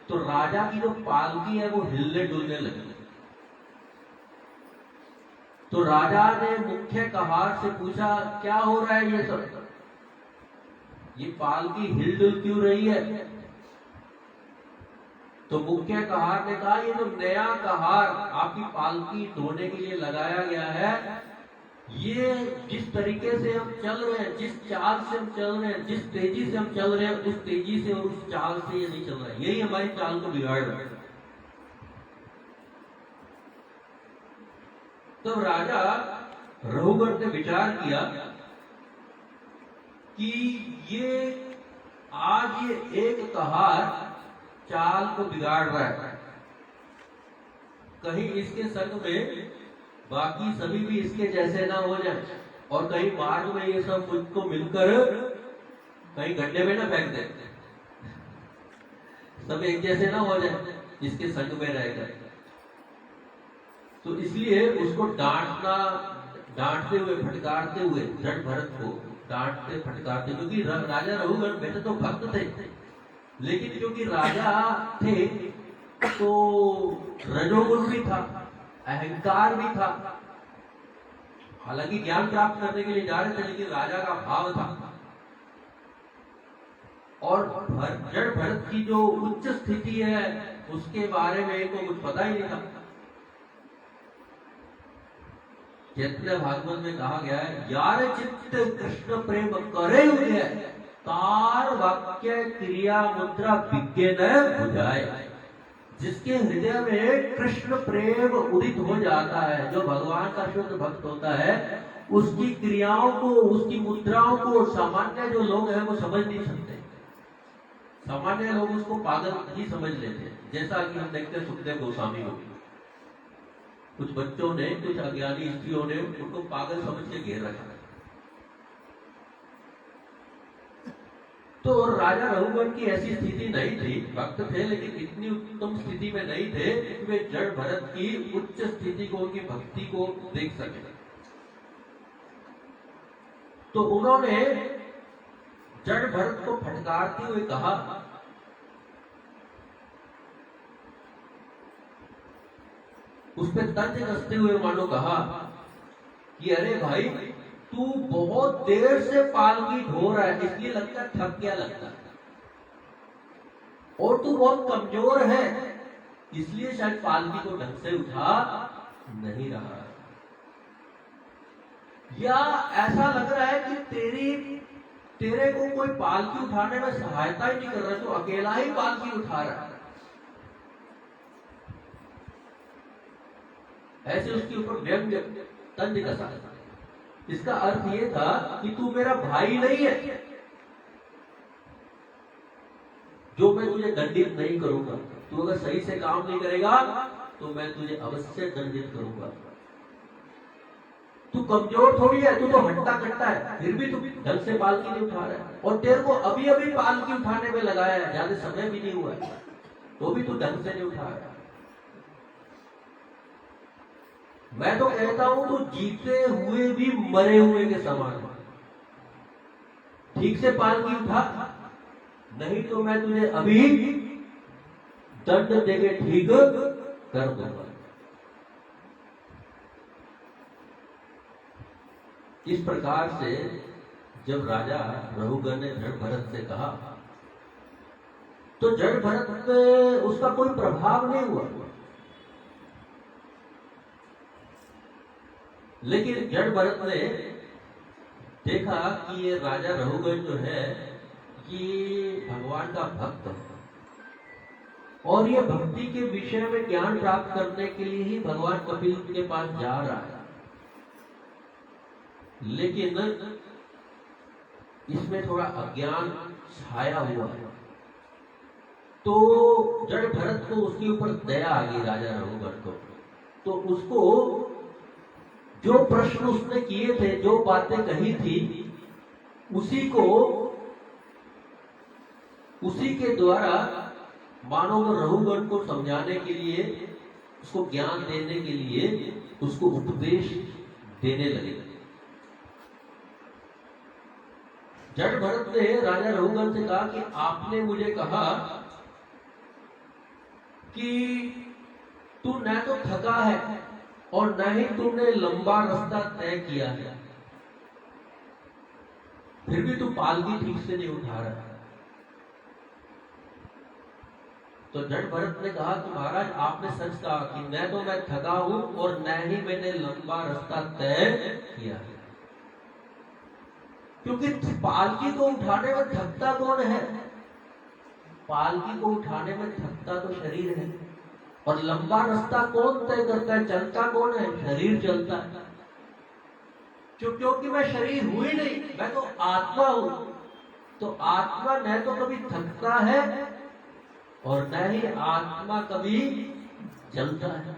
तो राजा की जो पालकी है वो हिलने डुलने लगी। तो राजा ने मुख्य कहार से पूछा, क्या हो रहा है ये सब, ये पालकी हिलडुल क्यों रही है? तो मुख्य कहार ने कहा, ये जो नया कहार आपकी पालकी ढोने के लिए लगाया गया है, ये जिस तरीके से हम चल रहे हैं, जिस चाल से हम चल रहे हैं, जिस तेजी से हम चल रहे हैं, उस तेजी से और उस चाल से ये नहीं चल रहा है, यही हमारी चाल को बिगाड़ रहा है। तो राजा रघुगण ने विचार किया कि ये एक कहार चाल को बिगाड़ रहा है, कहीं इसके संग में बाकी सभी भी इसके जैसे ना हो जाए, और कहीं मार्ग में ये सब मुझको मिलकर कहीं गड्ढे में ना फेंक दे, सब एक जैसे ना हो जाए, इसके संग में रहेगा। तो इसलिए उसको डांटते हुए फटकारते हुए, जड़ भरत को डांटते फटकारते, क्योंकि राजा रघुगण वैसे तो भक्त थे, लेकिन क्योंकि राजा थे तो रजोगुण भी था, अहंकार भी था। हालांकि ज्ञान प्राप्त करने के लिए जा रहे थे, लेकिन राजा का भाव था। और जड़ भरत की जो उच्च स्थिति है उसके बारे में इनको कुछ पता ही नहीं था। चैतन्य भागवत में कहा गया है, यार चित्त कृष्ण प्रेम करे उदय, तार वाक्य क्रिया मुद्रा विज्ञ न बुझाए। जिसके हृदय में कृष्ण प्रेम उदित हो जाता है, जो भगवान का शुद्ध भक्त होता है, उसकी क्रियाओं को, उसकी मुद्राओं को सामान्य जो लोग हैं वो समझ नहीं सकते। सामान्य लोग उसको पागल ही समझ लेते हैं, जैसा कि हम देखते हैं सुखदेव गोस्वामी को। कुछ बच्चों ने, कुछ अज्ञानी स्त्रियों ने उनको पागल समझ के घेर रखा। तो राजा रघुगण की ऐसी स्थिति नहीं थी, भक्त थे लेकिन इतनी उत्तम स्थिति में नहीं थे कि वे जड़ भरत की उच्च स्थिति को, उनकी भक्ति को देख सके। तो उन्होंने जड़ भरत को फटकारते हुए कहा, उस पर तंज कसते हुए मानो कहा कि अरे भाई, तू बहुत देर से पालकी ढो रहा है, इसलिए लगता है थक गया लगता है। और तू बहुत कमजोर है, इसलिए शायद पालकी को ढंग से उठा नहीं रहा है, या ऐसा लग रहा है कि तेरे को कोई पालकी उठाने में सहायता ही नहीं कर रहा, तो अकेला ही पालकी उठा रहा है। ऐसे उसके ऊपर व्यंग्य तंज कसा। इसका अर्थ ये था कि तू मेरा भाई नहीं है जो मैं तुझे दंडित नहीं करूंगा। तू अगर सही से काम नहीं करेगा तो मैं तुझे अवश्य दंडित करूंगा। तू कमजोर थोड़ी है, तू तो हट्टा कट्टा है, फिर भी तू ढंग से पालकी नहीं उठा रहा है, और तेरे को अभी अभी पालकी उठाने में लगाया है, ज्यादा समय भी नहीं हुआ है, तो भी तू ढंग से नहीं उठा रहा है। मैं तो कहता हूं तू जीते हुए भी मरे हुए के समान है। ठीक से पालकी उठा, नहीं तो मैं तुझे अभी दंड देके ठीक कर दूंगा। इस प्रकार से जब राजा रघुगर ने जड़ भरत से कहा तो जड़ भरत पे उसका कोई प्रभाव नहीं हुआ, लेकिन जड़ भरत ने देखा कि ये राजा रघुगर जो है ये भगवान का भक्त है, और ये भक्ति के विषय में ज्ञान प्राप्त करने के लिए ही भगवान कपिल के पास जा रहा है, लेकिन इसमें थोड़ा अज्ञान छाया हुआ है। तो जड़ भरत को उसके ऊपर दया आ गई राजा रघुगर को, तो उसको जो प्रश्न उसने किए थे, जो बातें कही थी, उसी के द्वारा मानो रघुगर को समझाने के लिए, उसको ज्ञान देने के लिए उसको उपदेश देने लगे। जड़ भरत ने राजा रघुगर से कहा कि आपने मुझे कहा कि तू न तो थका है और न ही तुमने लंबा रास्ता तय किया है, फिर भी तू पालकी ठीक से नहीं उठा रहा। तो जड़ भरत ने कहा कि महाराज आपने सच कहा कि न तो मैं थका हूं और न ही मैंने लंबा रास्ता तय किया है, क्योंकि पालकी को उठाने में थकता कौन है? पालकी को उठाने में थकता तो शरीर है, और लंबा रास्ता कौन तय करता है? चलता कौन है? शरीर चलता है। क्योंकि मैं शरीर हूं ही नहीं, मैं तो आत्मा हूं, तो आत्मा न तो कभी थकता है और न ही आत्मा कभी चलता है।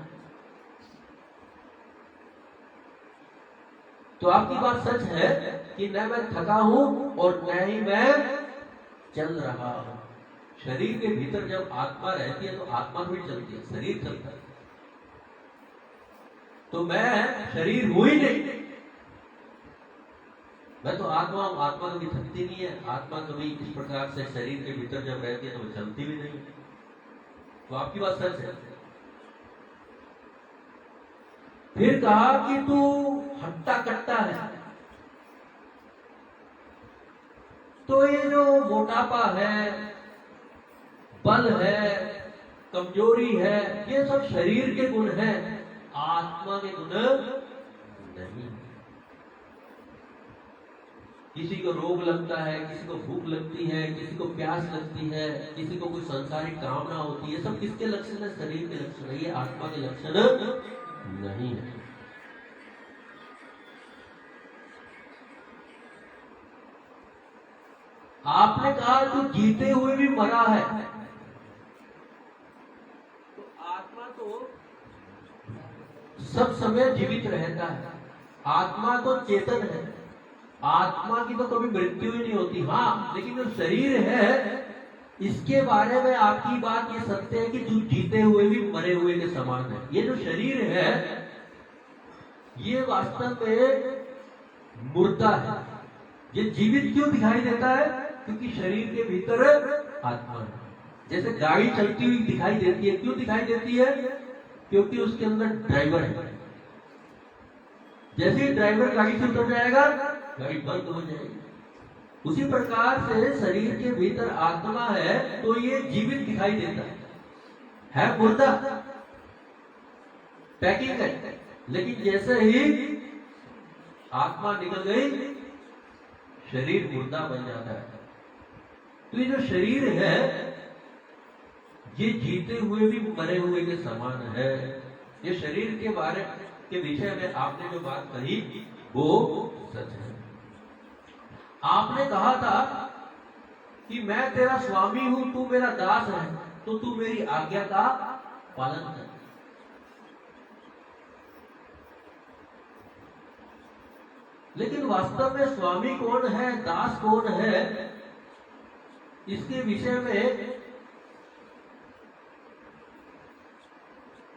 तो आपकी बात सच है कि न मैं थका हूं और न ही मैं चल रहा हूं। शरीर के भीतर जब आत्मा रहती है तो आत्मा भी चलती है, शरीर चलता है। तो मैं शरीर हूं ही नहीं, मैं तो आत्मा हूं। आत्मा कभी थकती नहीं है, आत्मा कभी इस प्रकार से शरीर के भीतर जब रहती है तो वो चलती भी नहीं। तो आपकी बात सच है। फिर कहा कि तू हट्टा कट्टा है, तो ये जो मोटापा है, बल है, कमजोरी है, ये सब शरीर के गुण हैं, आत्मा के गुण नहीं। किसी को रोग लगता है, किसी को भूख लगती है, किसी को प्यास लगती है, किसी को कोई संसारिक कामना होती है, सब किसके लक्षण है? शरीर के लक्षण है, ये आत्मा के लक्षण नहीं है। आपने कहा तू जीते हुए भी मरा है, तो आत्मा तो सब समय जीवित रहता है, आत्मा तो चेतन है, आत्मा की तो कभी मृत्यु ही नहीं होती। हाँ, लेकिन जो शरीर है इसके बारे में आपकी बात ये सत्य है कि तू जीते हुए भी मरे हुए के समान है। ये जो शरीर है ये वास्तव में मुर्दा है। ये जीवित क्यों दिखाई देता है? क्योंकि शरीर के भीतर आत्मा है। जैसे गाड़ी चलती हुई दिखाई देती है, क्यों दिखाई देती है? क्योंकि उसके अंदर ड्राइवर है। जैसे ही ड्राइवर गाड़ी से उतर जाएगा गाड़ी बंद हो जाएगी, उसी प्रकार से शरीर के भीतर आत्मा है तो ये जीवित दिखाई देता है मुर्दा, पैकिंग है। लेकिन जैसे ही आत्मा निकल गई शरीर मुर्दा बन जाता है। तो ये जो शरीर है ये जीते हुए भी मरे हुए के समान है। ये शरीर के बारे के विषय में आपने जो बात कही वो सच है। आपने कहा था कि मैं तेरा स्वामी हूं, तू मेरा दास है, तो तू मेरी आज्ञा का पालन कर। लेकिन वास्तव में स्वामी कौन है, दास कौन है, इसके विषय में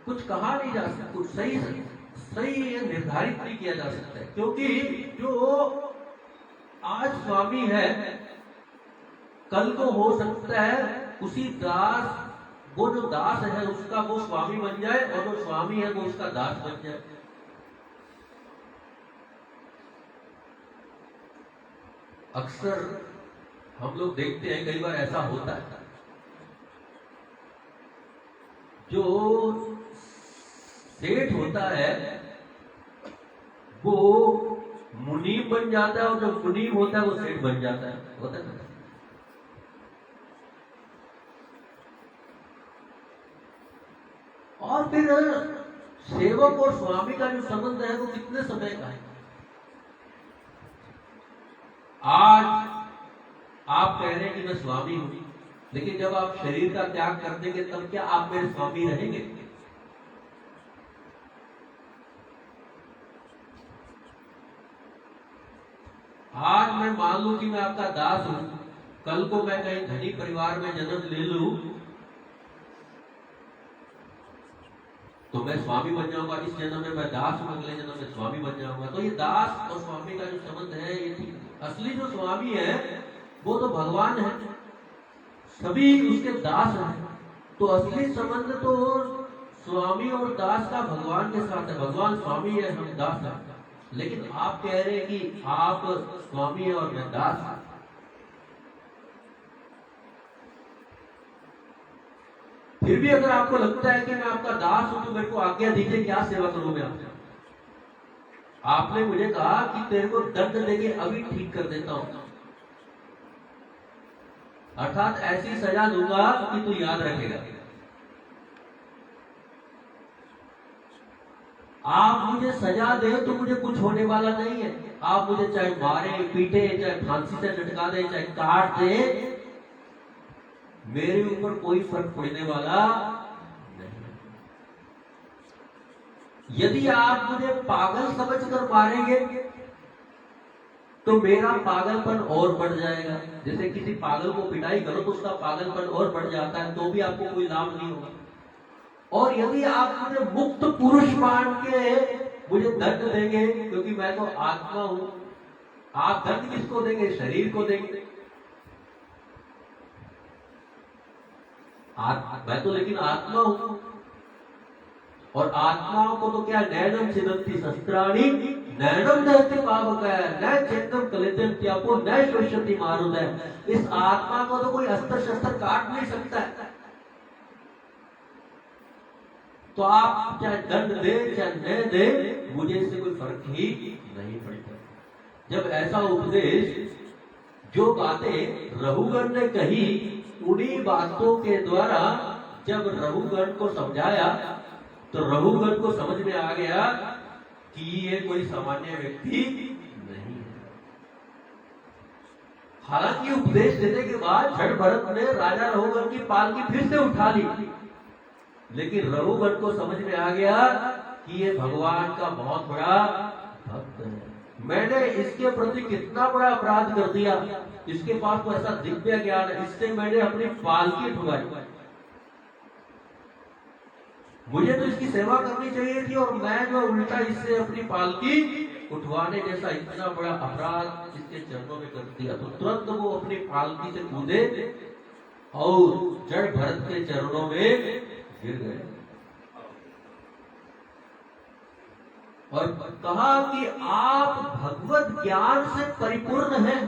कुछ कहा नहीं जा सकता, कुछ सही निर्धारित नहीं किया जा सकता है। क्योंकि जो आज स्वामी है कल को हो सकता है उसी दास, वो जो दास है उसका वो स्वामी बन जाए और जो स्वामी है वो उसका दास बन जाए। अक्सर हम लोग देखते हैं कई बार ऐसा होता है जो सेठ होता है वो मुनीम बन जाता है और जो मुनीम होता है वो सेठ बन जाता है, होता है। और फिर सेवक और स्वामी का जो संबंध है वो कितने समय का है। आज आप कह रहे हैं कि मैं स्वामी हूं, लेकिन जब आप शरीर का त्याग कर देंगे तब क्या आप मेरे स्वामी रहेंगे? आज मैं मान लूं कि मैं आपका दास हूं, कल को मैं कहीं धनी परिवार में जन्म ले लूं तो मैं स्वामी बन जाऊंगा। इस जन्म में मैं दास हूं, अगले जन्म में स्वामी बन जाऊंगा। तो ये दास और स्वामी का जो संबंध है ये ठीक। असली जो स्वामी है वो तो भगवान है, सभी उसके दास हैं। तो असली संबंध तो स्वामी और दास का भगवान के साथ है। भगवान स्वामी है, हम दास हैं। लेकिन आप कह रहे हैं कि आप स्वामी है और मैं दास। फिर भी अगर आपको लगता है कि मैं आपका दास हूं तो मेरे को आज्ञा दीजिए, क्या सेवा करूं मैं आपसे? आपने मुझे कहा कि तेरे को दंड देके अभी ठीक कर देता हूं, अर्थात ऐसी सजा दूंगा कि तू याद रखेगा। आप मुझे सजा दे तो मुझे कुछ होने वाला नहीं है। आप मुझे चाहे मारे पीटे, चाहे फांसी से लटका दे, चाहे काट दे, मेरे ऊपर कोई फर्क पड़ने वाला नहीं। यदि आप मुझे पागल समझकर मारेंगे तो मेरा पागलपन और बढ़ जाएगा। जैसे किसी पागल को पिटाई करो तो उसका पागलपन और बढ़ जाता है, तो भी आपको कोई लाभ नहीं होगा। और यदि आप मुझे मुक्त पुरुष मान के मुझे दंड देंगे, क्योंकि मैं तो आत्मा हूं, आप दंड किसको देंगे? शरीर को देंगे। मैं तो लेकिन आत्मा हूं, और आत्माओं को तो क्या नैनम छिदंती शस्त्राणि नैनम दहते पावकः न चेतम कलितम त्यापो न श्वश्यति मारुदः। इस आत्मा को तो कोई अस्त्र शस्त्र काट नहीं सकता है। तो आप चाहे दंड दे चाहे न दे, मुझे इससे कोई फर्क ही नहीं पड़ता। जब ऐसा उपदेश, जो बातें रघुगण ने कही, उन्हीं बातों के द्वारा जब रघुगण को समझाया तो रघुगण को समझ में आ गया कि ये कोई सामान्य व्यक्ति नहीं है। हालांकि उपदेश देने के बाद जड़ भरत ने राजा रघुगण की पालकी फिर से उठा ली, लेकिन रघुगण को समझ में आ गया कि ये भगवान का बहुत बड़ा भक्त है। मैंने इसके प्रति कितना बड़ा अपराध कर दिया, इसके पास तो ऐसा दिव्य ज्ञान है, इससे मैंने अपनी पालकी उठवाई। मुझे तो इसकी सेवा करनी चाहिए थी, और मैं जो उल्टा इससे अपनी पालकी उठवाने जैसा इतना बड़ा अपराध इसके चरणों में कर दिया। तो तुरंत वो अपनी पालकी से कूदे और जड़ भरत के चरणों में गिर गए और कहा कि आप भगवत ज्ञान से परिपूर्ण हैं,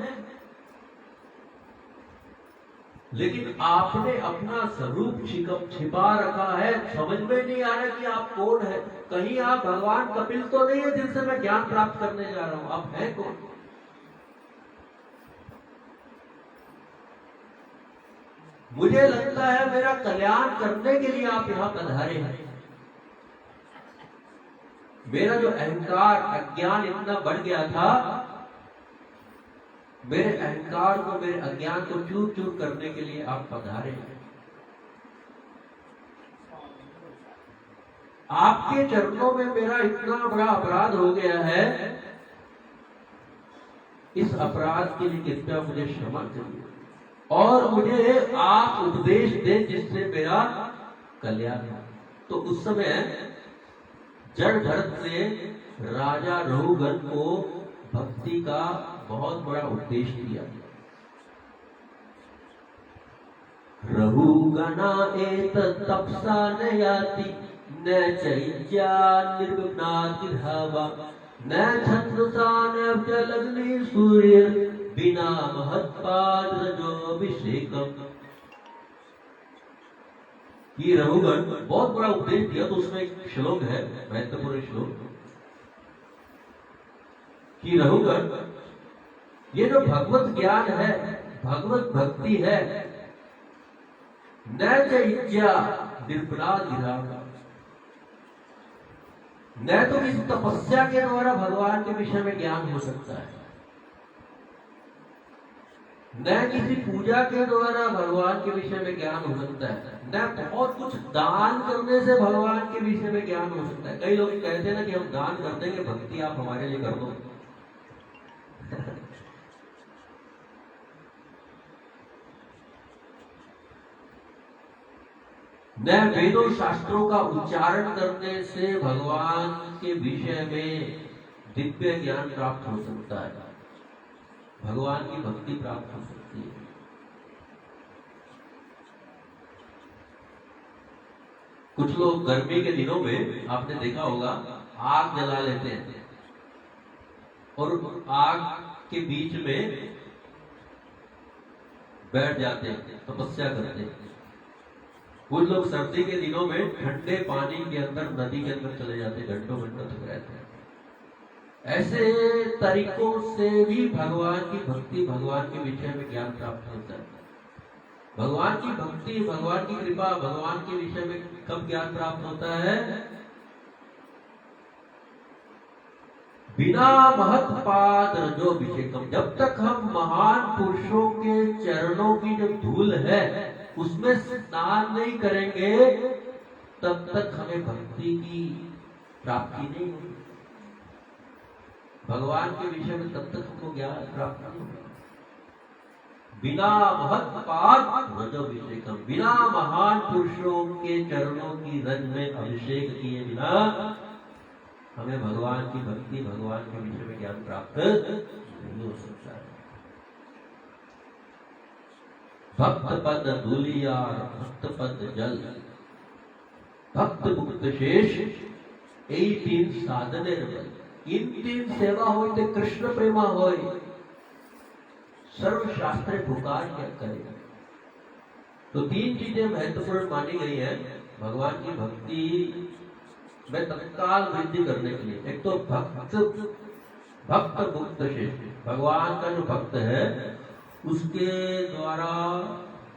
लेकिन आपने अपना स्वरूप छिपा रखा है, समझ में नहीं आ रहा कि आप कौन है। कहीं आप भगवान कपिल तो नहीं है जिनसे मैं ज्ञान प्राप्त करने जा रहा हूं, आप हैं कौन? मुझे लगता है मेरा कल्याण करने के लिए आप यहां पधारे हैं। मेरा जो अहंकार अज्ञान इतना बढ़ गया था, मेरे अहंकार को, मेरे अज्ञान को चूर चूर करने के लिए आप पधारे हैं। आपके चरणों में मेरा इतना बड़ा अपराध हो गया है, इस अपराध के लिए कृपया मुझे क्षमा करिए और मुझे आप उपदेश दें जिससे मेरा कल्याण हो। तो उस समय जड़ भरत ने राजा रघुगण को भक्ति का बहुत बड़ा उपदेश दिया। रघुगणा एतत् तपसा न याति न चैत्या निर्विघ्नातिर्हवा न छत्रसा न जलग्नि सूर्य बिना महत्पाद रजोभिषेकम। ये रघुगण बहुत बड़ा उपदेश दिया। तो उसमें एक श्लोक है, महत्वपूर्ण श्लोक, कि रघुगण ये जो भगवत ज्ञान है, भगवत भक्ति है, न इच्छा निर्पराध गिरा, न तो किसी तपस्या के द्वारा भगवान के विषय में ज्ञान हो सकता है, न किसी पूजा के द्वारा भगवान के विषय में ज्ञान हो सकता है, न बहुत कुछ दान करने से भगवान के विषय में ज्ञान हो सकता है। कई लोग कहते हैं ना कि हम दान कर देंगे, भक्ति आप हमारे लिए कर दो। न वेदों शास्त्रों का उच्चारण करने से भगवान के विषय में दिव्य ज्ञान प्राप्त हो सकता है, भगवान की भक्ति प्राप्त हो सकती है। कुछ लोग गर्मी के दिनों में आपने देखा होगा आग जला लेते हैं और आग के बीच में बैठ जाते हैं, तपस्या करते हैं। कुछ लोग सर्दी के दिनों में ठंडे पानी के अंदर, नदी के अंदर चले जाते, घंटों घंटों तक रहते हैं। ऐसे तरीकों से भी भगवान की भक्ति, भगवान के विषय में ज्ञान प्राप्त होता है। भगवान की भक्ति, भगवान की कृपा, भगवान के विषय में कब ज्ञान प्राप्त होता है? बिना महत्पाद रजोभिषेकम। जब तक हम महान पुरुषों के चरणों की जो धूल है उसमें स्नान नहीं करेंगे, तब तक हमें भक्ति की प्राप्ति नहीं होगी। भगवान के विषय में तब तक हमको ज्ञान प्राप्त नहीं होगा। बिना महत्पाद रजोभिषेकम, बिना महान पुरुषों के चरणों की रज में अभिषेक किए बिना हमें भगवान की भक्ति, भगवान के विषय में ज्ञान प्राप्त नहीं हो सकता है। भक्त पद धूलिया, भक्त पद जल, भक्त मुक्त शेष, यही तीन साधने बल। इन तीन सेवा होई ते कृष्ण प्रेमा होई, सर्व शास्त्र पुकार क्या करेगा। तो तीन चीजें महत्वपूर्ण मानी गई है भगवान की भक्ति में तत्काल वृद्धि करने के लिए। एक तो भक्त मुक्त शेष, भगवान का जो भक्त है उसके द्वारा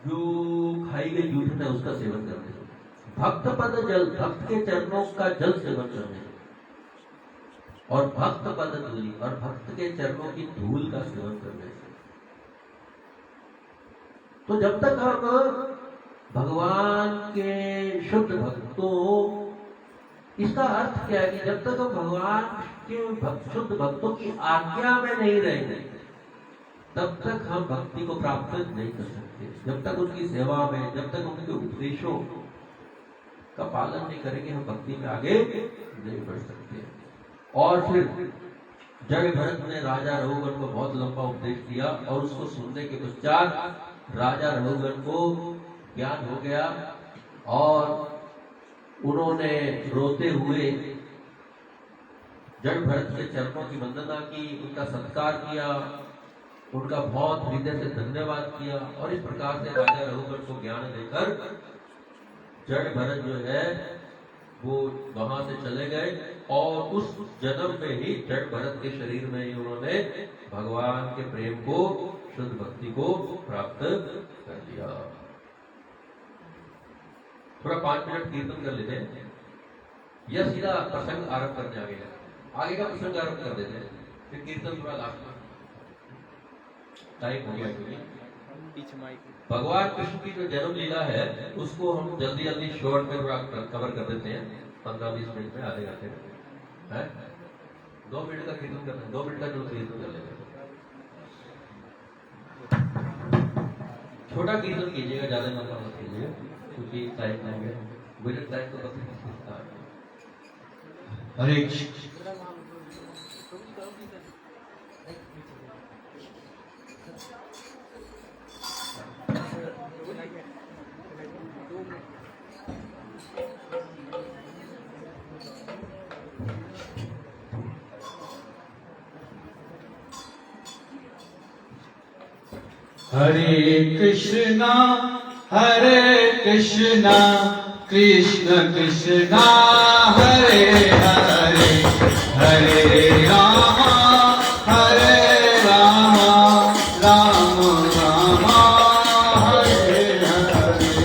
जो खाई गई जूठन है उसका सेवन करने। भक्त पद जल, भक्त के चरणों का जल सेवन करने। और भक्त पद धूलि, और भक्त के चरणों की धूल का सेवन करने से। तो जब तक हम भगवान के शुद्ध भक्तों, इसका अर्थ क्या है कि जब तक हम भगवान के शुद्ध भक्तों की आज्ञा में नहीं रहेंगे तब तक हम भक्ति को प्राप्त नहीं कर सकते। जब तक उनकी सेवा में, जब तक उनके उपदेशों का पालन नहीं करेंगे, हम भक्ति में आगे नहीं बढ़ सकते। और फिर जड़ भरत ने राजा रघुगण को बहुत लंबा उपदेश दिया और उसको सुनने के पश्चात राजा रघुगण को ज्ञान हो गया और उन्होंने रोते हुए जड़ भरत के चरणों की वंदना की, उनका सत्कार किया उनका बहुत हृदय से धन्यवाद किया और इस प्रकार से राजा रघुबर को ज्ञान देकर जड़ भरत जो है वो वहां से चले गए और उस जन्म में ही जड़ भरत के शरीर में ही उन्होंने भगवान के प्रेम को, शुद्ध भक्ति को प्राप्त कर लिया। थोड़ा 5 मिनट कीर्तन कर लेते हैं या सीधा प्रसंग आरंभ करने आगे का प्रसंग आरंभ कर देते हैं, फिर कीर्तन थोड़ा लास्ट में। टाइम हो गया। भगवान कृष्ण की जो जन्म लीला है उसको हम जल्दी जल्दी शॉर्ट में थोड़ा कवर कर देते हैं, 15-20 मिनट में, आधे घंटे में है। 2 मिनट का कीर्तन करते हैं, 2 मिनट का जो कीर्तन कर लेंगे। छोटा कीर्तन कीजिएगा, ज्यादा लंबा मत कीजिएगा क्योंकि टाइम हो गया। मिनट टाइम तो पता। हरे कृष्णा कृष्ण कृष्णा हरे हरे, हरे रामा राम रामा हरे हरे।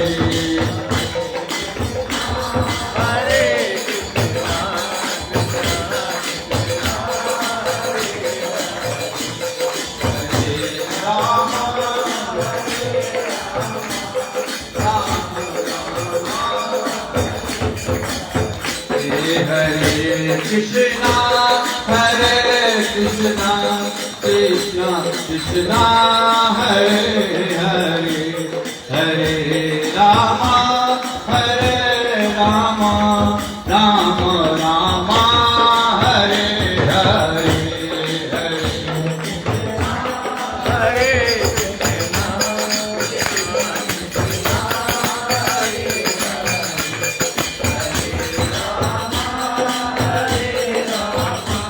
हरे कृष्णा कृष्ण कृष्णा हरे हरे, हरे रामा राम रामा हरे हरे, कृष्णा हरे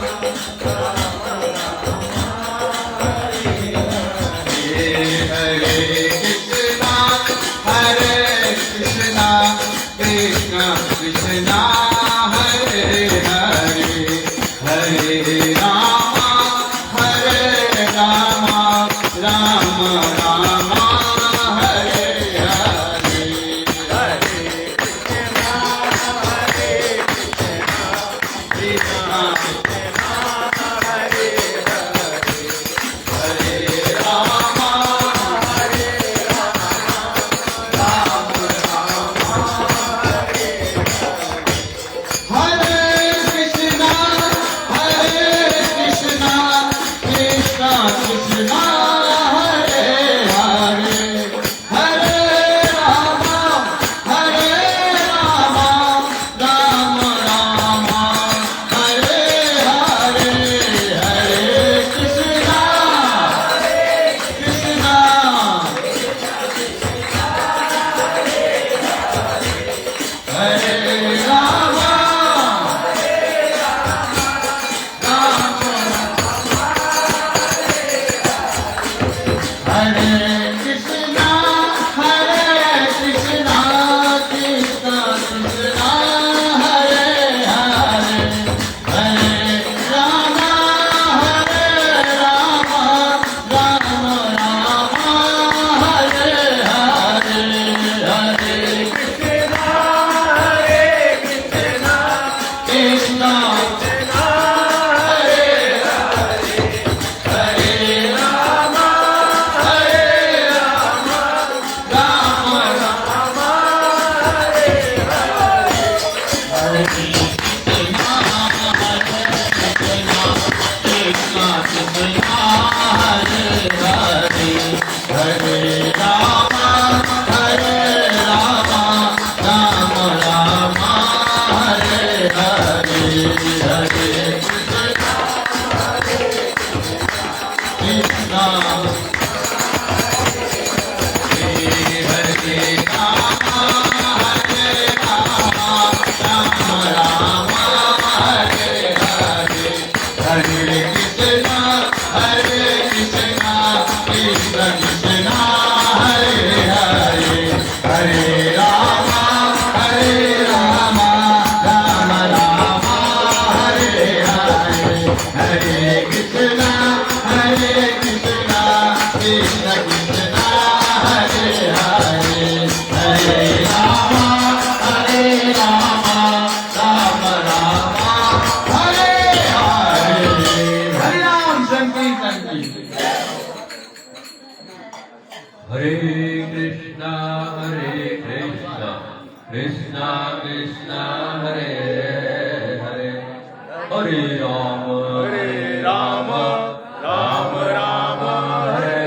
हरे, हरे रामा राम रामा हरे हरे, Hare Rama, हरे राम हरे राम राम राम हरे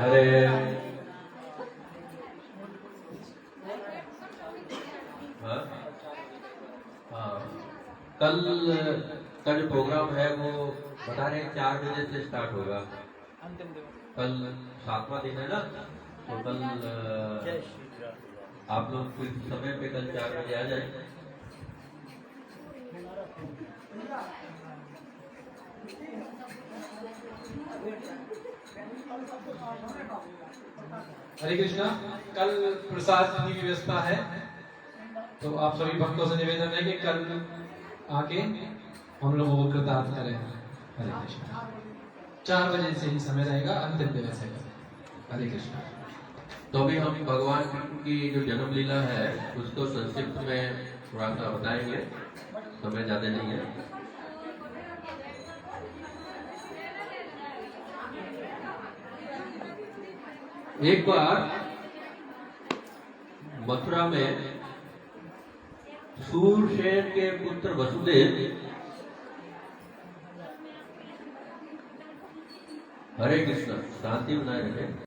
हरे। हाँ? हाँ, कल का जो प्रोग्राम है वो बता रहे हैं 4 बजे से स्टार्ट होगा। कल 7वां दिन है ना, तो कल आप लोग फिर समय पे कल 4 बजे आ जाए। हरे कृष्णा। कल प्रसाद की व्यवस्था है, तो आप सभी भक्तों से निवेदन है कि कल आके हम लोगों को कृतार्थ करें। हरे कृष्णा। 4 बजे से ही समय रहेगा, अंतिम दिवस है। हरे कृष्णा। तो अभी हम भगवान कृष्ण की जो जन्म लीला है उसको संक्षिप्त में थोड़ा सा बताएंगे, समय ज्यादा नहीं है। एक बार मथुरा में सूरसेन के पुत्र वसुदेव हरे कृष्ण, शांति बनाए रखें।